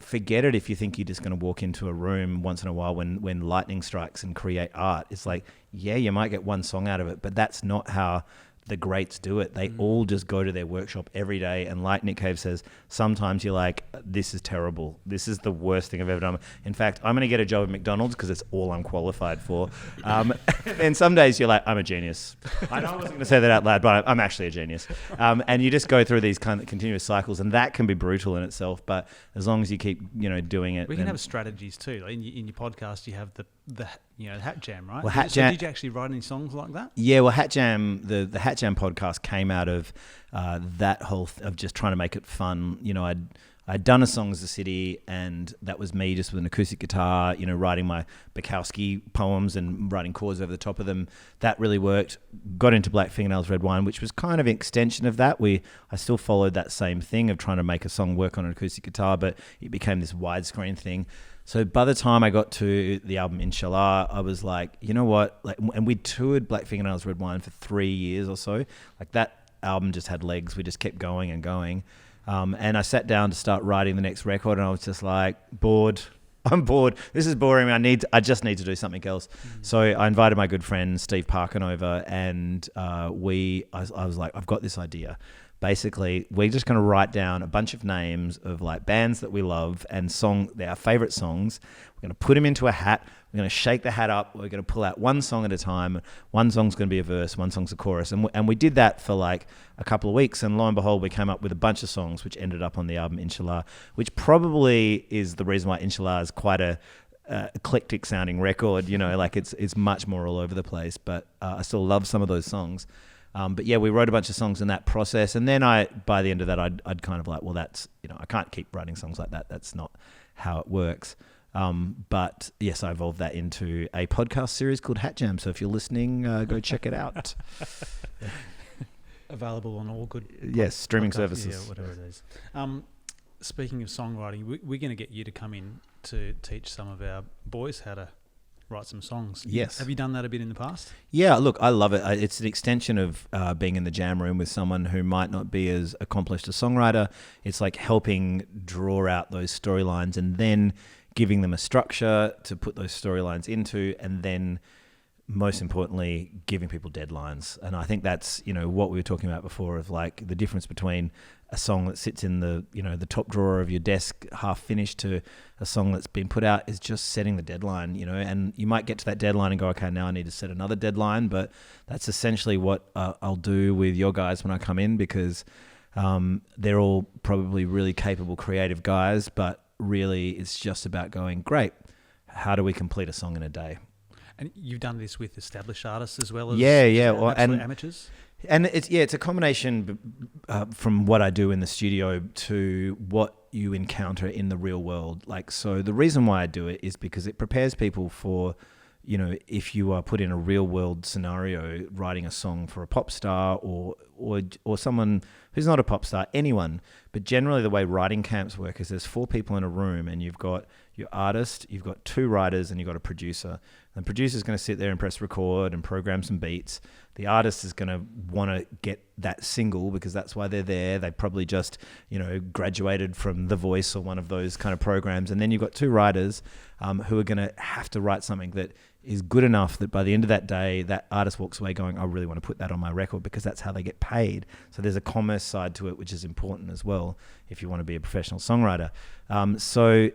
forget it if you think you're just going to walk into a room once in a while when lightning strikes and create art. It's like, yeah, you might get one song out of it, but that's not how the greats do it. They all just go to their workshop every day, and like Nick Cave says, sometimes you're like, this is terrible. This is the worst thing I've ever done. In fact, I'm going to get a job at McDonald's because it's all I'm qualified for. And some days you're like, I'm a genius. I know I wasn't going to say that out loud, but I'm actually a genius. And you just go through these kind of continuous cycles, and that can be brutal in itself. But as long as you keep, you know, doing it, we can have strategies too. Like in your podcast, you have the Hat Jam, right? Well, did you actually write any songs like that? Yeah, well, Hat Jam, the Hat Jam podcast came out of that whole of just trying to make it fun. You know, I'd done a song as a city, and that was me just with an acoustic guitar, you know, writing my Buckowski poems and writing chords over the top of them. That really worked. Got into Black Fingernails, Red Wine, which was kind of an extension of that. I still followed that same thing of trying to make a song work on an acoustic guitar, but it became this widescreen thing. So by the time I got to the album Inshallah, I was like, you know what? Like, and we toured Black Fingernails, Red Wine for 3 years or so. Like, that album just had legs. We just kept going and going. And I sat down to start writing the next record, and I was just like, bored. I'm bored. This is boring. I just need to do something else. So I invited my good friend Steve Parkin over, and I was like, I've got this idea. Basically, we're just going to write down a bunch of names of like bands that we love and our favorite songs. We're going to put them into a hat. We're going to shake the hat up. We're going to pull out one song at a time. One song's going to be a verse. One song's a chorus. And we did that for like a couple of weeks. And lo and behold, we came up with a bunch of songs, which ended up on the album Inshallah, which probably is the reason why Inshallah is quite a eclectic sounding record. You know, like it's much more all over the place. But I still love some of those songs. But yeah, we wrote a bunch of songs in that process, and then by the end of that, I'd kind of like, well, that's, you know, I can't keep writing songs like that. That's not how it works. But yes, I evolved that into a podcast series called Hat Jam. So if you're listening, go check it out. Available on all good streaming services. Yeah, whatever it is. Speaking of songwriting, we're going to get you to come in to teach some of our boys how to write some songs. Yes. Have you done that a bit in the past? Yeah, look, I love it. It's an extension of being in the jam room with someone who might not be as accomplished a songwriter. It's like helping draw out those storylines and then giving them a structure to put those storylines into, and then most importantly, giving people deadlines. And I think that's, you know, what we were talking about before of like the difference between a song that sits in the, you know, the top drawer of your desk half finished to a song that's been put out is just setting the deadline, you know, and you might get to that deadline and go, okay, now I need to set another deadline. But that's essentially what I'll do with your guys when I come in, because they're all probably really capable, creative guys, but really it's just about going, great, how do we complete a song in a day? And you've done this with established artists as well as well, and amateurs? And it's a combination from what I do in the studio to what you encounter in the real world. Like, so the reason why I do it is because it prepares people for, you know, if you are put in a real world scenario, writing a song for a pop star or someone who's not a pop star, anyone. But generally the way writing camps work is there's 4 people in a room and you've got your artist, you've got 2 writers, and you've got a producer. And the producer's going to sit there and press record and program some beats. The artist is going to want to get that single because that's why they're there. They probably just, you know, graduated from The Voice or one of those kind of programs. And then you've got 2 writers who are going to have to write something that is good enough that by the end of that day, that artist walks away going, I really want to put that on my record, because that's how they get paid. So there's a commerce side to it, which is important as well if you want to be a professional songwriter. So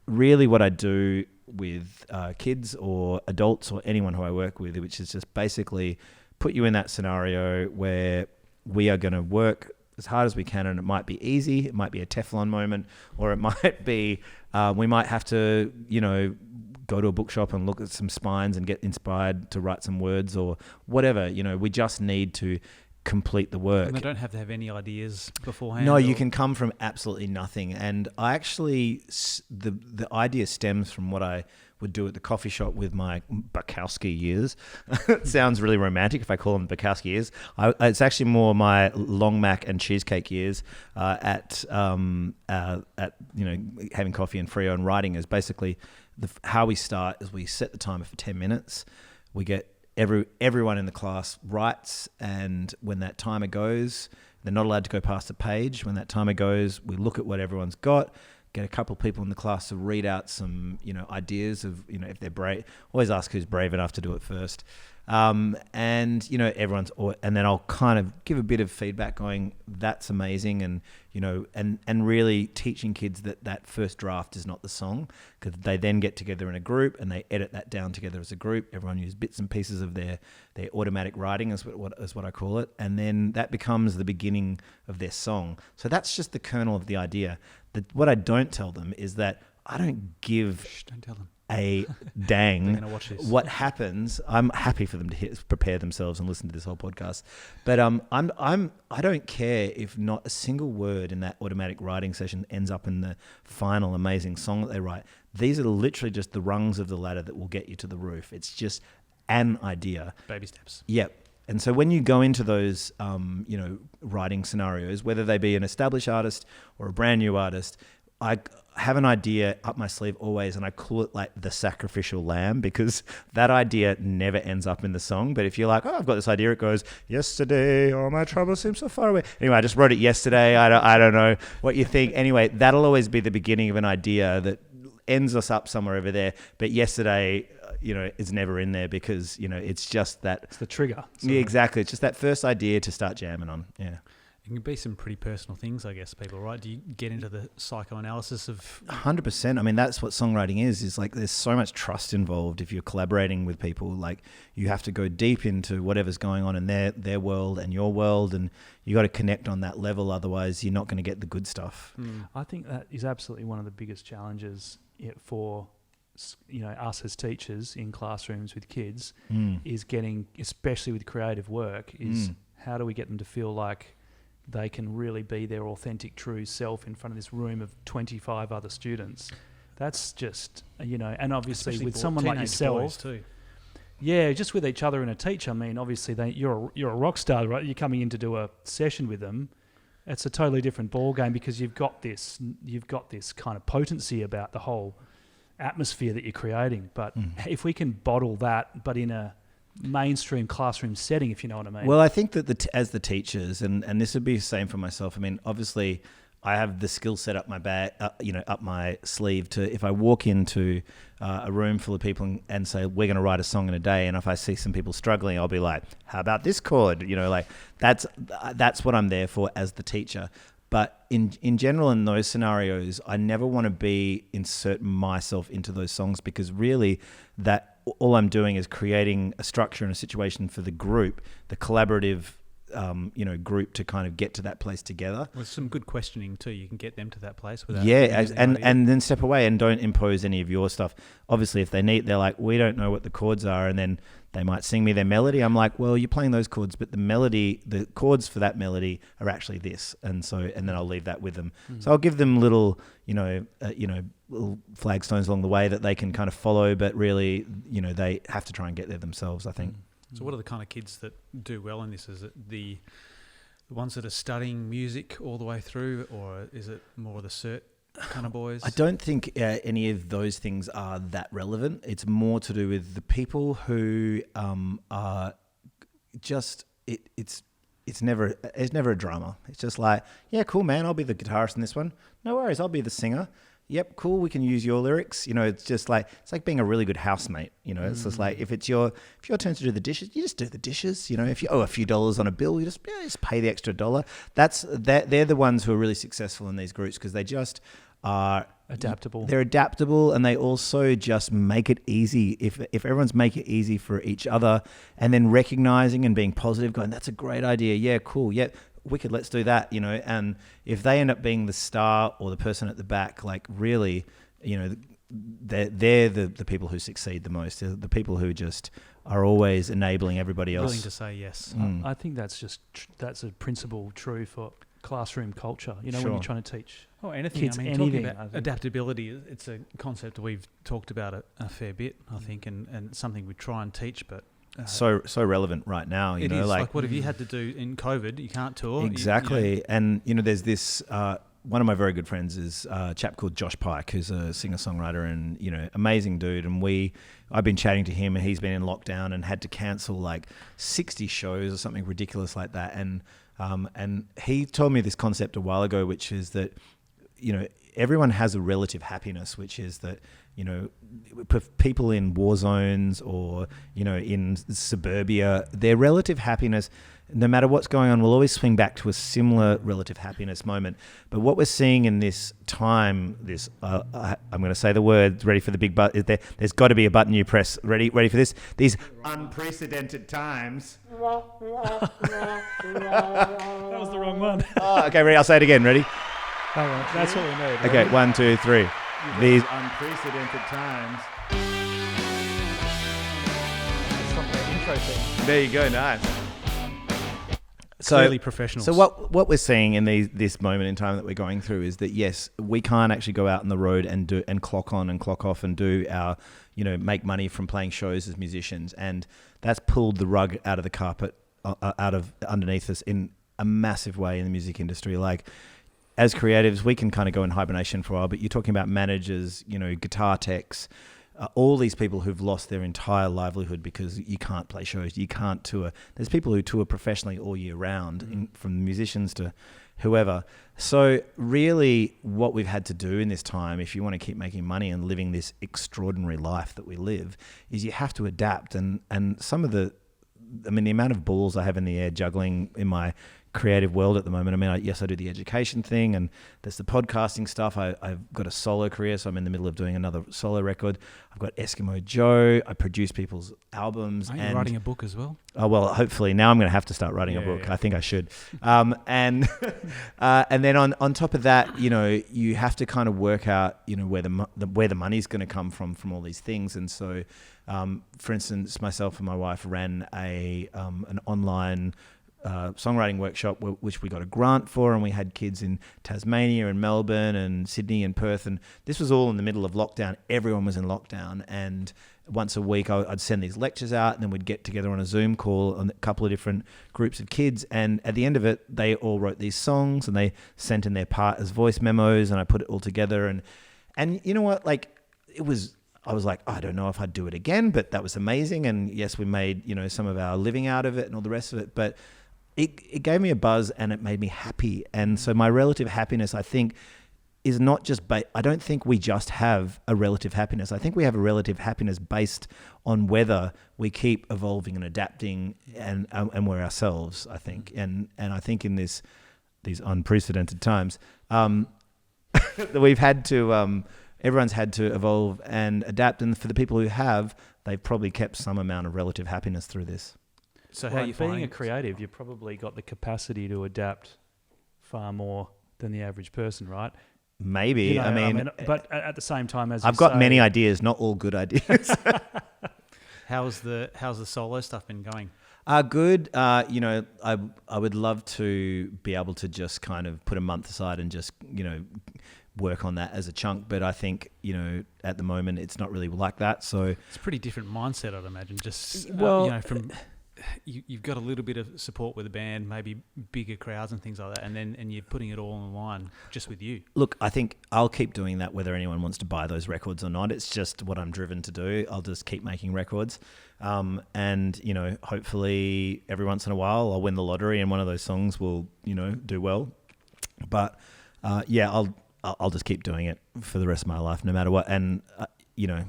really what I do with kids or adults or anyone who I work with, which is just basically put you in that scenario where we are going to work as hard as we can, and it might be easy, it might be a Teflon moment, or it might be we might have to, you know, go to a bookshop and look at some spines and get inspired to write some words or whatever. You know, we just need to complete the work. And they don't have to have any ideas beforehand. No, you can come from absolutely nothing. And I actually, the idea stems from what I would do at the coffee shop with my Buckowski Years. It sounds really romantic if I call them Buckowski Years. It's actually more my long mac and cheesecake years at you know, having coffee and Freo and writing. Is basically how we start is we set the timer for 10 minutes. We get everyone in the class writes, and when that timer goes, they're not allowed to go past the page. When that timer goes, we look at what everyone's got, get a couple of people in the class to read out some, you know, ideas of, you know, if they're brave. Always ask who's brave enough to do it first. And, you know, and then I'll kind of give a bit of feedback going, that's amazing. And, you know, and really teaching kids that first draft is not the song, because they then get together in a group and they edit that down together as a group. Everyone uses bits and pieces of their automatic writing is what I call it. And then that becomes the beginning of their song. So that's just the kernel of the idea. What I don't tell them is that I don't give... Don't tell them. A dang They're gonna watch this. What happens. I'm happy for them to prepare themselves and listen to this whole podcast, but I don't care if not a single word in that automatic writing session ends up in the final amazing song that they write. These are literally just the rungs of the ladder that will get you to the roof. It's just an idea. Baby steps. Yep. And so when you go into those, you know, writing scenarios, whether they be an established artist or a brand new artist, I have an idea up my sleeve always, and I call it like the sacrificial lamb, because that idea never ends up in the song. But if you're like, oh, I've got this idea, it goes, yesterday, all my troubles seem so far away. Anyway, I just wrote it yesterday. I don't know what you think. Anyway, that'll always be the beginning of an idea that ends us up somewhere over there. But yesterday, you know, is never in there because, you know, it's just that. It's the trigger. Yeah, exactly. It's just that first idea to start jamming on. Yeah. It can be some pretty personal things, I guess, people, right? Do you get into the psychoanalysis of... 100%. I mean, that's what songwriting is like there's so much trust involved if you're collaborating with people. Like, you have to go deep into whatever's going on in their world and your world, and you got to connect on that level. Otherwise, you're not going to get the good stuff. I think that is absolutely one of the biggest challenges for, you know, us as teachers in classrooms with kids is getting, especially with creative work, is how do we get them to feel like they can really be their authentic, true self in front of this room of 25 other students. That's just, you know, and obviously especially with someone like yourself, too. Yeah, just with each other and a teacher. I mean, obviously you're a rock star, right? You're coming in to do a session with them. It's a totally different ball game because you've got this kind of potency about the whole atmosphere that you're creating. But if we can bottle that, but in a mainstream classroom setting, if you know what I mean. Well, I think that as the teachers, and this would be the same for myself. I mean, obviously, I have the skill set up my up my sleeve to, if I walk into a room full of people and say we're going to write a song in a day, and if I see some people struggling, I'll be like, how about this chord? You know, like that's what I'm there for as the teacher. But in general, in those scenarios, I never want to insert myself into those songs, because really that all I'm doing is creating a structure and a situation for the group, the collaborative group to kind of get to that place together. With some good questioning too, you can get them to that place without and then step away and don't impose any of your stuff. Obviously, if they're like, we don't know what the chords are, and then they might sing me their melody. I'm like, well, you're playing those chords, but the chords for that melody are actually this, and then I'll leave that with them. So I'll give them little, little flagstones along the way that they can kind of follow, but really, they have to try and get there themselves, I think. So what are the kind of kids that do well in this? Is it the ones that are studying music all the way through, or is it more the cert kind of boys? I don't think any of those things are that relevant. It's more to do with the people who are just it's never a drama. It's just like, yeah, cool, man, I'll be the guitarist in this one. No worries, I'll be the singer. Yep, cool, we can use your lyrics. It's just like, it's like being a really good housemate. It's just like, if your turn to do the dishes, you just do the dishes. If you owe a few dollars on a bill, you just pay the extra $1. They're the ones who are really successful in these groups, because they just are adaptable. They're adaptable, and they also just make it easy. If everyone's make it easy for each other, and then recognizing and being positive, going, that's a great idea. Yeah, cool. Yeah, wicked. Let's do that. And if they end up being the star or the person at the back, like really, they're the people who succeed the most. They're the people who just are always enabling everybody else. Willing to say yes. I think that's just that's a principle true for classroom culture. When Sure. you're trying to teach anything. kids Talking anything, about adaptability, it's a concept we've talked about a fair bit, I think, and something we try and teach, but so relevant right now. It is like, what have you had to do in COVID? You can't tour. Exactly. And there's this. One of my very good friends is a chap called Josh Pike, who's a singer-songwriter and, amazing dude. And I've been chatting to him, and he's been in lockdown and had to cancel like 60 shows or something ridiculous like that. And he told me this concept a while ago, which is that, everyone has a relative happiness, which is that, people in war zones or, in suburbia, their relative happiness, no matter what's going on, will always swing back to a similar relative happiness moment. But what we're seeing in this time, I'm going to say the word, ready for the big button. There's got to be a button you press. Ready for this? These unprecedented times. That was the wrong one. Oh, okay, ready? I'll say it again. Ready? Hang on, that's what we need. Okay, Ready? 1, 2, 3. These unprecedented times. It's not the intro thing. There you go, nice. Clearly professionals. So what we're seeing in this moment in time that we're going through is that, yes, we can't actually go out on the road and clock on and clock off and do our, make money from playing shows as musicians, and that's pulled the rug out of the carpet, out of underneath us in a massive way in the music industry. Like, as creatives, we can kind of go in hibernation for a while, but you're talking about managers, guitar techs, all these people who've lost their entire livelihood because you can't play shows, you can't tour. There's people who tour professionally all year round, from musicians to whoever. So really what we've had to do in this time, if you want to keep making money and living this extraordinary life that we live, is you have to adapt. And some of the amount of balls I have in the air juggling in my creative world at the moment. I do the education thing, and there's the podcasting stuff. I've got a solo career, so I'm in the middle of doing another solo record. I've got Eskimo Joe. I produce people's albums. Are you writing a book as well? Oh, well, hopefully. Now I'm going to have to start writing a book. Yeah. I think I should. And then on top of that, you have to kind of work out, where the money's going to come from all these things. And so, for instance, myself and my wife ran an online songwriting workshop which we got a grant for, and we had kids in Tasmania and Melbourne and Sydney and Perth, and this was all in the middle of lockdown. Everyone was in lockdown, and once a week I'd send these lectures out, and then we'd get together on a Zoom call on a couple of different groups of kids, and at the end of it they all wrote these songs and they sent in their part as voice memos, and I put it all together, and you know what, like, I was like, I don't know if I'd do it again, but that was amazing, and yes, we made some of our living out of it and all the rest of it, but it gave me a buzz and it made me happy. And so my relative happiness, I think, is not just I don't think we just have a relative happiness. I think we have a relative happiness based on whether we keep evolving and adapting and we're ourselves, I think. And I think in these unprecedented times, that we've had to everyone's had to evolve and adapt, and for the people who have, they've probably kept some amount of relative happiness through this. So how are you being finding a it? creative, you've probably got the capacity to adapt far more than the average person, right? Maybe. You know, I mean, but at the same time, as I've you got say, many ideas, not all good ideas. How's the solo stuff been going? Good. You know, I would love to be able to just kind of put a month aside and just, you know, work on that as a chunk. But I think, you know, at the moment it's not really like that. So It's a pretty different mindset, I'd imagine. Just Well, you know, from you've got a little bit of support with the band, maybe bigger crowds and things like that, and you're putting it all on the line just with you. look, I think I'll keep doing that whether anyone wants to buy those records or not. It's just what I'm driven to do. I'll just keep making records. And, you know, hopefully every once in a while I'll win the lottery and one of those songs will, you know, do well. But, yeah, I'll just keep doing it for the rest of my life no matter what. And, you know,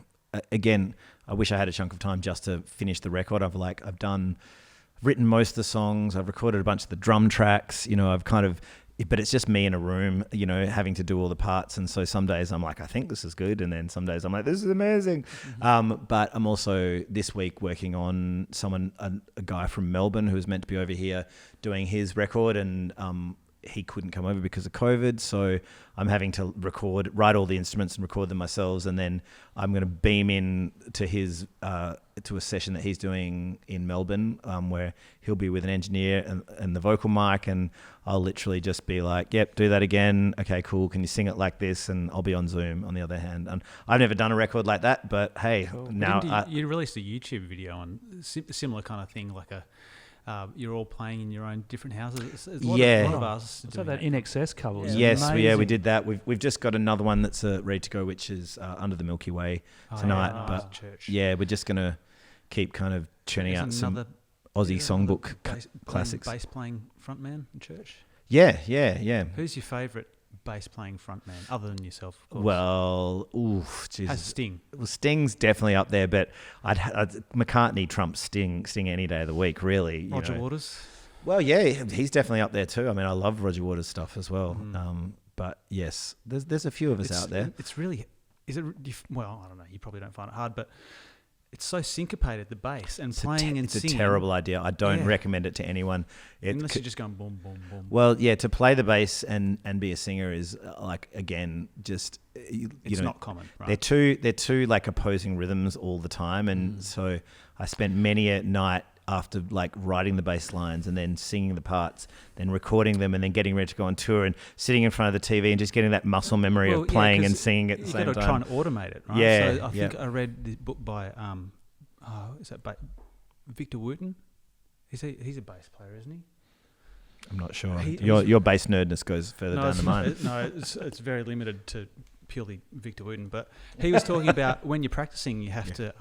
again, I wish I had a chunk of time just to finish the record. I've written most of the songs. I've recorded a bunch of the drum tracks. You know, but it's just me in a room, you know, having to do all the parts. And so some days I'm like, I think this is good. And then some days I'm like, this is amazing. Mm-hmm. But I'm also this week working on a guy from Melbourne who was meant to be over here doing his record, and he couldn't come over because of COVID. So I'm having to write all the instruments and record them myself. And then I'm going to beam in to his, to a session that he's doing in Melbourne, where he'll be with an engineer and the vocal mic. And I'll literally just be like, yep, do that again. Okay, cool. Can you sing it like this? And I'll be on Zoom on the other hand. And I've never done a record like that, but hey, Cool. now you released a YouTube video on similar kind of thing, like you're all playing in your own different houses. There's a lot of artists So doing that In Excess cover was Yes, amazing. we did that. We've just got another one that's ready to go, which is Under the Milky Way tonight. Yeah, but church. yeah, we're just gonna keep kind of churning out some Aussie songbook classics. Bass playing frontman in church. Yeah. Who's your favourite bass playing frontman other than yourself? Of course? Well, Jesus. Has Sting. Well, Sting's definitely up there, but McCartney trumps Sting any day of the week, really. Roger Waters. Well, yeah, he's definitely up there too. I mean, I love Roger Waters' stuff as well. But yes, there's a few of us out there. It's really, well, I don't know. You probably don't find it hard, but it's so syncopated, the bass and playing and singing. It's a terrible idea. I don't recommend it to anyone. Unless you're just going boom, boom, boom. Well, yeah, to play the bass and be a singer is like, again, just it's not common. Right? They're two like opposing rhythms all the time, and so I spent many a night after like writing the bass lines and then singing the parts, then recording them and then getting ready to go on tour and sitting in front of the TV and just getting that muscle memory of playing and singing at the same time. You've got to try and automate it, right? Yeah. So I think I read this book by Victor Wooten? He's a bass player, isn't he? I'm not sure. Your bass nerdness goes further down than mine. It's very limited to purely Victor Wooten. But he was talking about when you're practicing, you have to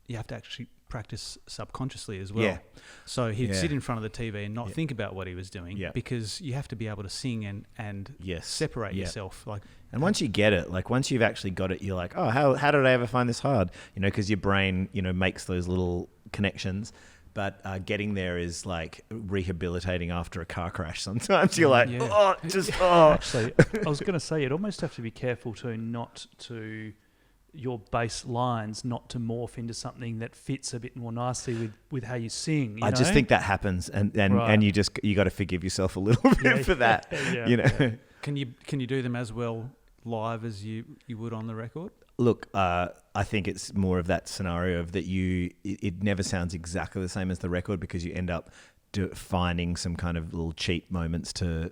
actually practice subconsciously as well. Yeah. So he'd sit in front of the TV and not think about what he was doing, Yeah. because you have to be able to sing and separate yourself. And once you get it, like once you've actually got it, you're like, oh, how did I ever find this hard? You know, because your brain, you know, makes those little connections. But getting there is like rehabilitating after a car crash. Sometimes you're like, Actually, I was going to say, you'd almost have to be careful your bass lines not to morph into something that fits a bit more nicely with how you sing. I just think that happens, and you got to forgive yourself a little bit for that. You know, Can you do them as well live as you would on the record? Look, I think it's more of that scenario of that it never sounds exactly the same as the record because you end up finding some kind of little cheap moments to,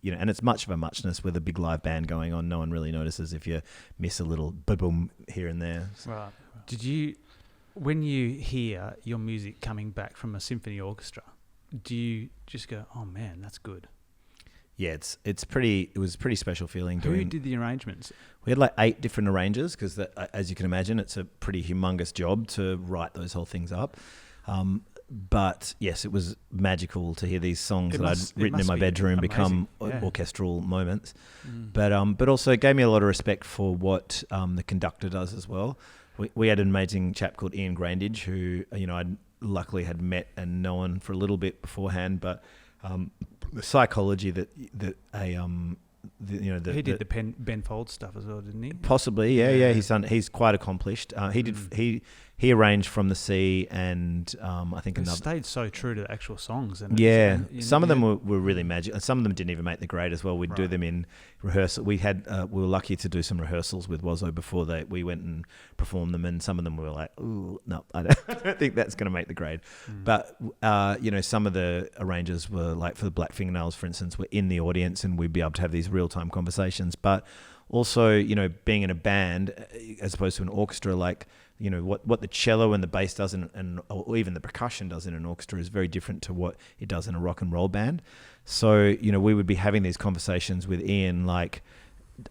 you know, and it's much of a muchness with a big live band going on. No one really notices if you miss a little boom here and there. So. Right. When you hear your music coming back from a symphony orchestra, do you just go, oh man, that's good? Yeah, it was a pretty special feeling. Who did the arrangements? We had like 8 different arrangers because, as you can imagine, it's a pretty humongous job to write those whole things up. But yes, it was magical to hear these songs that I'd written in my bedroom become orchestral moments. But also it gave me a lot of respect for what the conductor does as well. We had an amazing chap called Ian Grandage who, you know, I'd luckily had met and known for a little bit beforehand, but the psychology he did the Ben Folds stuff as well, didn't he? Possibly, yeah. He's quite accomplished. He he arranged From the Sea and I think It another. stayed so true to the actual songs. And Some of them were really magic, and some of them didn't even make the grade as well. We'd do them in rehearsal. We were lucky to do some rehearsals with Wazzo before we went and performed them, and some of them were like, "Ooh, no, I don't think that's going to make the grade." But some of the arrangers were like, for the Black Fingernails, for instance, were in the audience, and we'd be able to have these real-time conversations. But also, being in a band as opposed to an orchestra, like, what the cello and the bass does or even the percussion does in an orchestra is very different to what it does in a rock and roll band. So, we would be having these conversations with Ian, like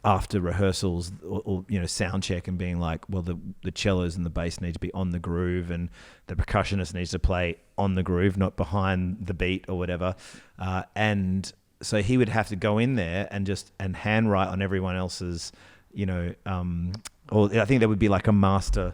after rehearsals or sound check, and being like, well, the cellos and the bass need to be on the groove, and the percussionist needs to play on the groove, not behind the beat or whatever. And so he would have to go in there and handwrite on everyone else's, or I think there would be like a master,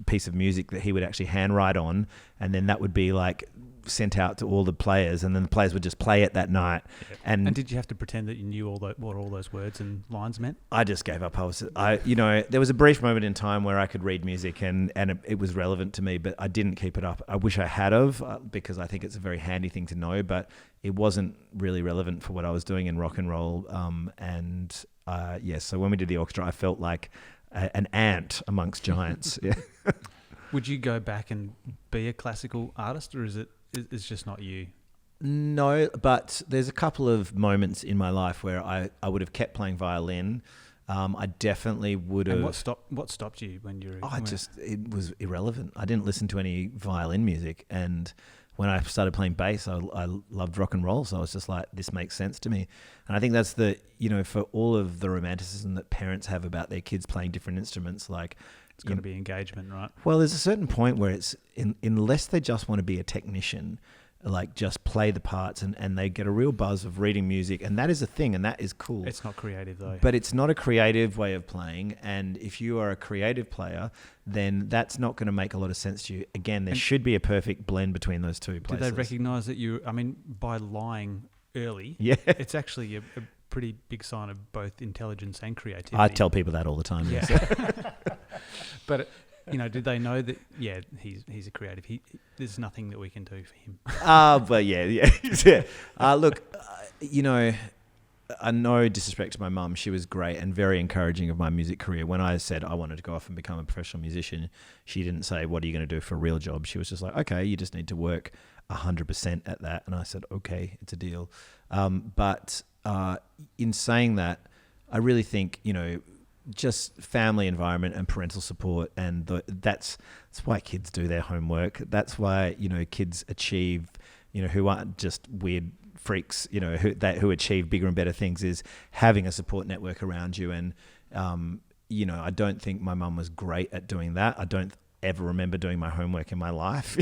piece of music that he would actually handwrite on, and then that would be like sent out to all the players, and then the players would just play it that night. Yeah. And did you have to pretend that you knew what all those words and lines meant? I just gave up. There was a brief moment in time where I could read music and it was relevant to me, but I didn't keep it up. I wish I had because I think it's a very handy thing to know, but it wasn't really relevant for what I was doing in rock and roll. So when we did the orchestra, I felt like an ant amongst giants. Yeah. Would you go back and be a classical artist, or it's just not you? No, but there's a couple of moments in my life where I would have kept playing violin. I definitely would have. And what stopped you when you were? It was irrelevant. I didn't listen to any violin music, and when I started playing bass, I loved rock and roll. So I was just like, this makes sense to me. And I think that's for all of the romanticism that parents have about their kids playing different instruments, like, it's got to be engagement, right? Well, there's a certain point where it's unless they just want to be a technician, like just play the parts, and they get a real buzz of reading music, and that is a thing, and that is cool. It's not creative though. But it's not a creative way of playing, and if you are a creative player, then that's not going to make a lot of sense to you. Again, there should be a perfect blend between those two places. Do they recognise that by lying early, yeah, it's actually a pretty big sign of both intelligence and creativity. I tell people that all the time. Yeah. But did they know that? Yeah, he's a creative. There's nothing that we can do for him. But yeah. Look, I no disrespect to my mum. She was great and very encouraging of my music career. When I said I wanted to go off and become a professional musician, she didn't say, "What are you going to do for a real job?" She was just like, "Okay, you just need to work 100% at that." And I said, "Okay, it's a deal." But in saying that, I really think just family environment and parental support, and that's why kids do their homework. That's why kids achieve, who aren't just weird freaks, who achieve bigger and better things, is having a support network around you. And I don't think my mum was great at doing that. I don't ever remember doing my homework in my life,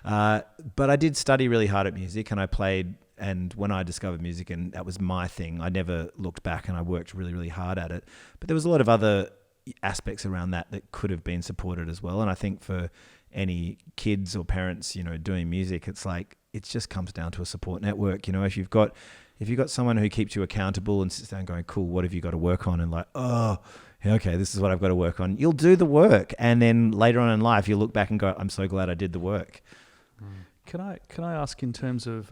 but I did study really hard at music, and I played. And when I discovered music and that was my thing, I never looked back, and I worked really, really hard at it. But there was a lot of other aspects around that could have been supported as well. And I think for any kids or parents, doing music, it's like, it just comes down to a support network. If you've got someone who keeps you accountable and sits down going, cool, what have you got to work on? And like, oh, okay, this is what I've got to work on. You'll do the work. And then later on in life, you'll look back and go, I'm so glad I did the work. Can I ask in terms of,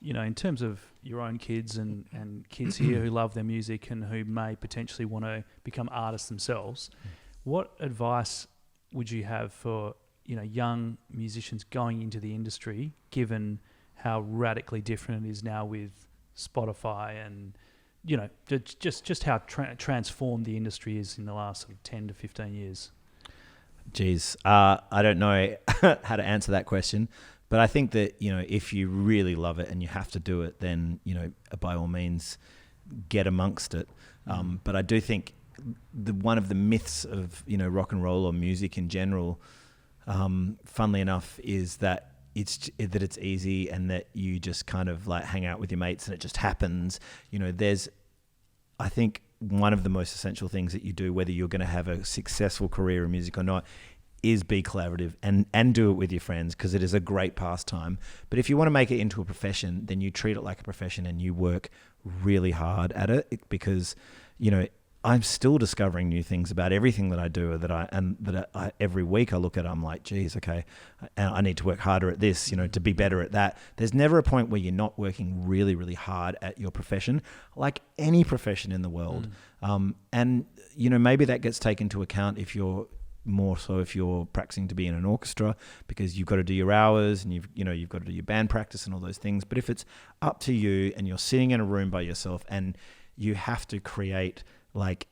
in terms of your own kids and kids here who love their music and who may potentially want to become artists themselves, what advice would you have for, young musicians going into the industry, given how radically different it is now with Spotify and, just how transformed the industry is in the last sort of 10 to 15 years? Geez, I don't know how to answer that question. But I think that, if you really love it and you have to do it, then, by all means, get amongst it. But I do think one of the myths of, rock and roll or music in general, funnily enough, is that it's easy and that you just kind of like hang out with your mates and it just happens. I think one of the most essential things that you do, whether you're going to have a successful career in music or not, is be collaborative and do it with your friends, because it is a great pastime. But if you want to make it into a profession, then you treat it like a profession and you work really hard at it, because, I'm still discovering new things about everything that I do, or that I every week I look at it, I'm like, geez, okay, I need to work harder at this, to be better at that. There's never a point where you're not working really, really hard at your profession, like any profession in the world. And, maybe that gets taken into account if you're practicing to be in an orchestra, because you've got to do your hours and you've got to do your band practice and all those things. But if it's up to you and you're sitting in a room by yourself and you have to create like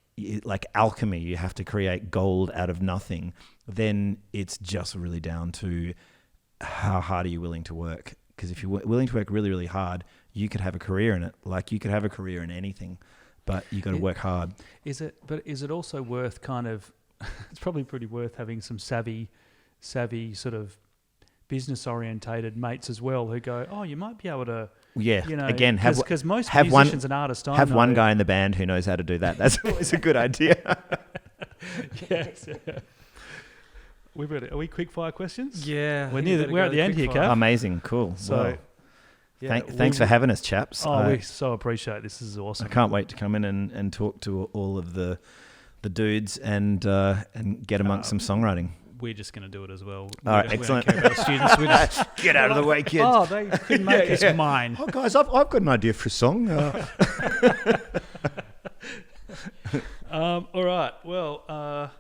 alchemy, you have to create gold out of nothing, then it's just really down to how hard are you willing to work. Because if you're willing to work really, really hard, you could have a career in it. Like you could have a career in anything, but you got to work hard. Is it also worth kind of, it's probably pretty worth having some savvy sort of business orientated mates as well who go, oh, you might be able to, again, because most musicians and artists don't have one guy in the band who knows how to do that. That's always a good idea. Yes. Are we quick fire questions? Yeah. We're at the end here, Kav. Amazing. Cool. So, thanks for having us, chaps. We so appreciate it. This is awesome. I can't wait to come in and talk to all of the dudes and get amongst some songwriting. We're just going to do it as well. All right, excellent. We don't care about students. We just get out of the way, kids. Oh, they couldn't make us mine. Oh, guys, I've got an idea for a song. All right. Well,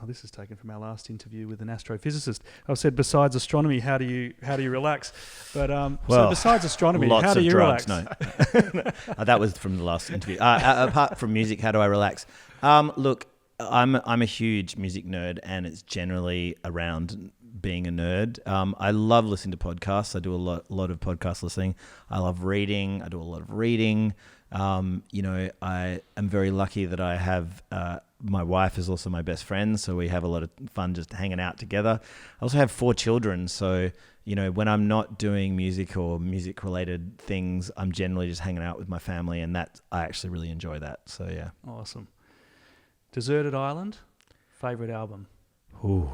this is taken from our last interview with an astrophysicist. I said, besides astronomy, how do you relax? But so besides astronomy, how do you relax? No, that was from the last interview. Apart from music, how do I relax? Look, I'm a huge music nerd, and it's generally around being a nerd. I love listening to podcasts. I do a lot of podcast listening. I love reading. I do a lot of reading. I am very lucky that I have my wife is also my best friend, so we have a lot of fun just hanging out together. I also have 4 children, so when I'm not doing music or music-related things, I'm generally just hanging out with my family, and I actually really enjoy that. So yeah. Awesome. Deserted Island, favorite album? Ooh.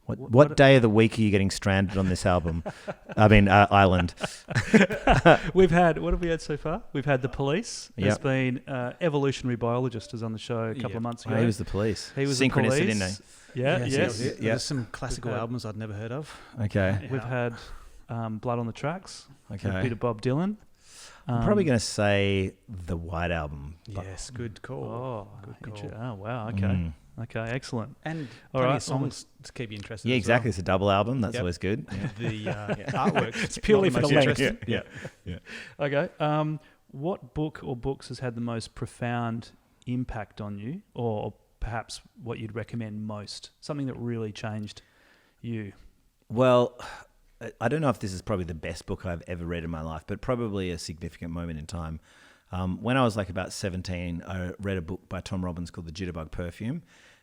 What day of the week are you getting stranded on this album? Island. What have we had so far? We've had The Police. There's been Evolutionary Biologist is on the show a couple of months ago. He was The Police. He was Synchronicity, The Police. didn't he? Yeah, yes. There's some classical albums I'd never heard of. Okay. Yeah. We've had Blood on the Tracks. Okay. A bit of Bob Dylan. I'm probably going to say the White Album. Yes, good call. Oh, good call. Oh, wow. Okay. Okay, excellent. And plenty of songs to keep you interested. Yeah, exactly. Well. It's a double album. That's always good. The artwork. It's purely for the length. Yeah. Okay. What book or books has had the most profound impact on you, or perhaps what you'd recommend most? Something that really changed you? Well, I don't know if this is probably the best book I've ever read in my life, but probably a significant moment in time. When I was like about 17, I read a book by Tom Robbins called The Jitterbug Perfume,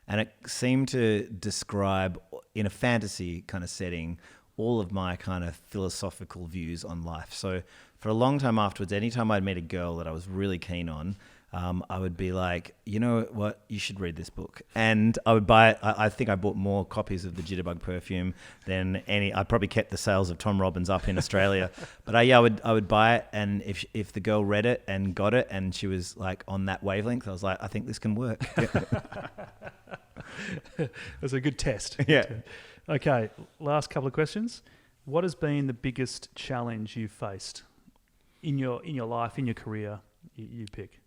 and it seemed to describe, in a fantasy kind of setting, all of my kind of philosophical views on life. So for a long time afterwards, anytime I'd meet a girl that I was really keen on, I would be like, you know what, you should read this book. And I would buy it. I think I bought more copies of The Jitterbug Perfume than any. I probably kept the sales of Tom Robbins up in Australia. But I would buy it, and if the girl read it and got it and she was like on that wavelength, I was like, I think this can work. That's a good test. Yeah. Okay, last couple of questions. What has been the biggest challenge you've faced in your life, in your career? You pick.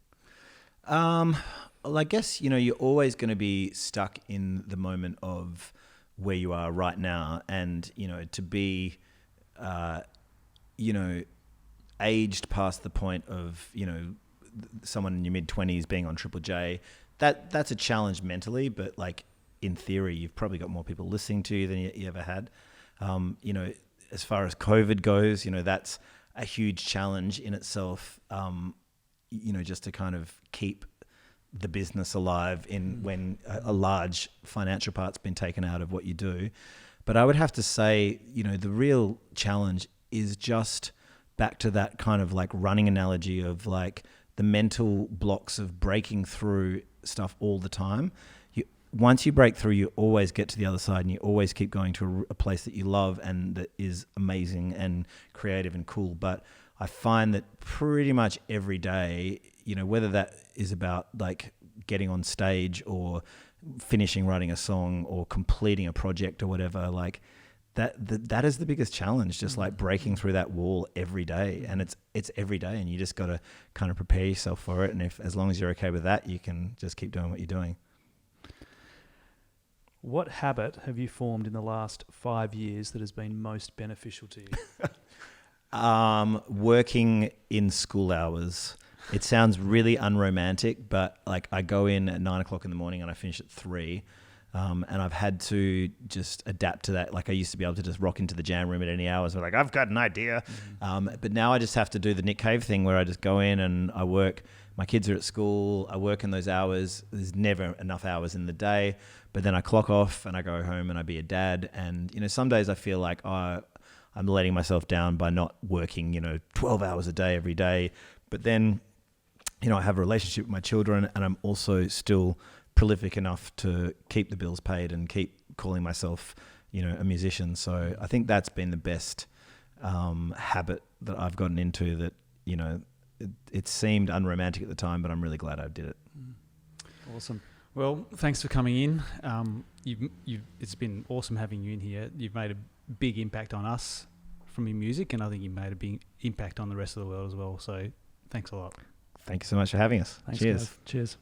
Well, I guess, you're always going to be stuck in the moment of where you are right now. And, to be, aged past the point of, someone in your mid-20s being on Triple J, that's a challenge mentally. But, like, in theory, you've probably got more people listening to you than you ever had. As far as COVID goes, that's a huge challenge in itself. Just to kind of keep the business alive when a large financial part's been taken out of what you do. But I would have to say, the real challenge is just back to that kind of like running analogy of like the mental blocks of breaking through stuff all the time. Once you break through, you always get to the other side, and you always keep going to a place that you love and that is amazing and creative and cool. But I find that pretty much every day, you know, whether that is about like getting on stage or finishing writing a song or completing a project or whatever, like that is the biggest challenge, just like breaking through that wall every day. And it's every day, and you just got to kind of prepare yourself for it. And as long as you're okay with that, you can just keep doing what you're doing. What habit have you formed in the last 5 years that has been most beneficial to you? Working in school hours. It sounds really unromantic, but like I go in at 9 o'clock in the morning and I finish at 3. And I've had to just adapt to that. Like I used to be able to just rock into the jam room at any hours. We're like, I've got an idea. But now I just have to do the Nick Cave thing where I just go in and I work. My kids are at school. I work in those hours. There's never enough hours in the day. But then I clock off and I go home and I be a dad. And, you know, some days I feel like I'm letting myself down by not working, you know, 12 hours a day every day. But then, you know, I have a relationship with my children, and I'm also still prolific enough to keep the bills paid and keep calling myself, you know, a musician. So I think that's been the best habit that I've gotten into, that, you know, it seemed unromantic at the time, but I'm really glad I did it. Awesome. Well, thanks for coming in. It's been awesome having you in here. You've made a big impact on us from your music, and I think you made a big impact on the rest of the world as well. So thanks a lot. Thank you so much for having us. Thanks, Cheers. Kav. Cheers.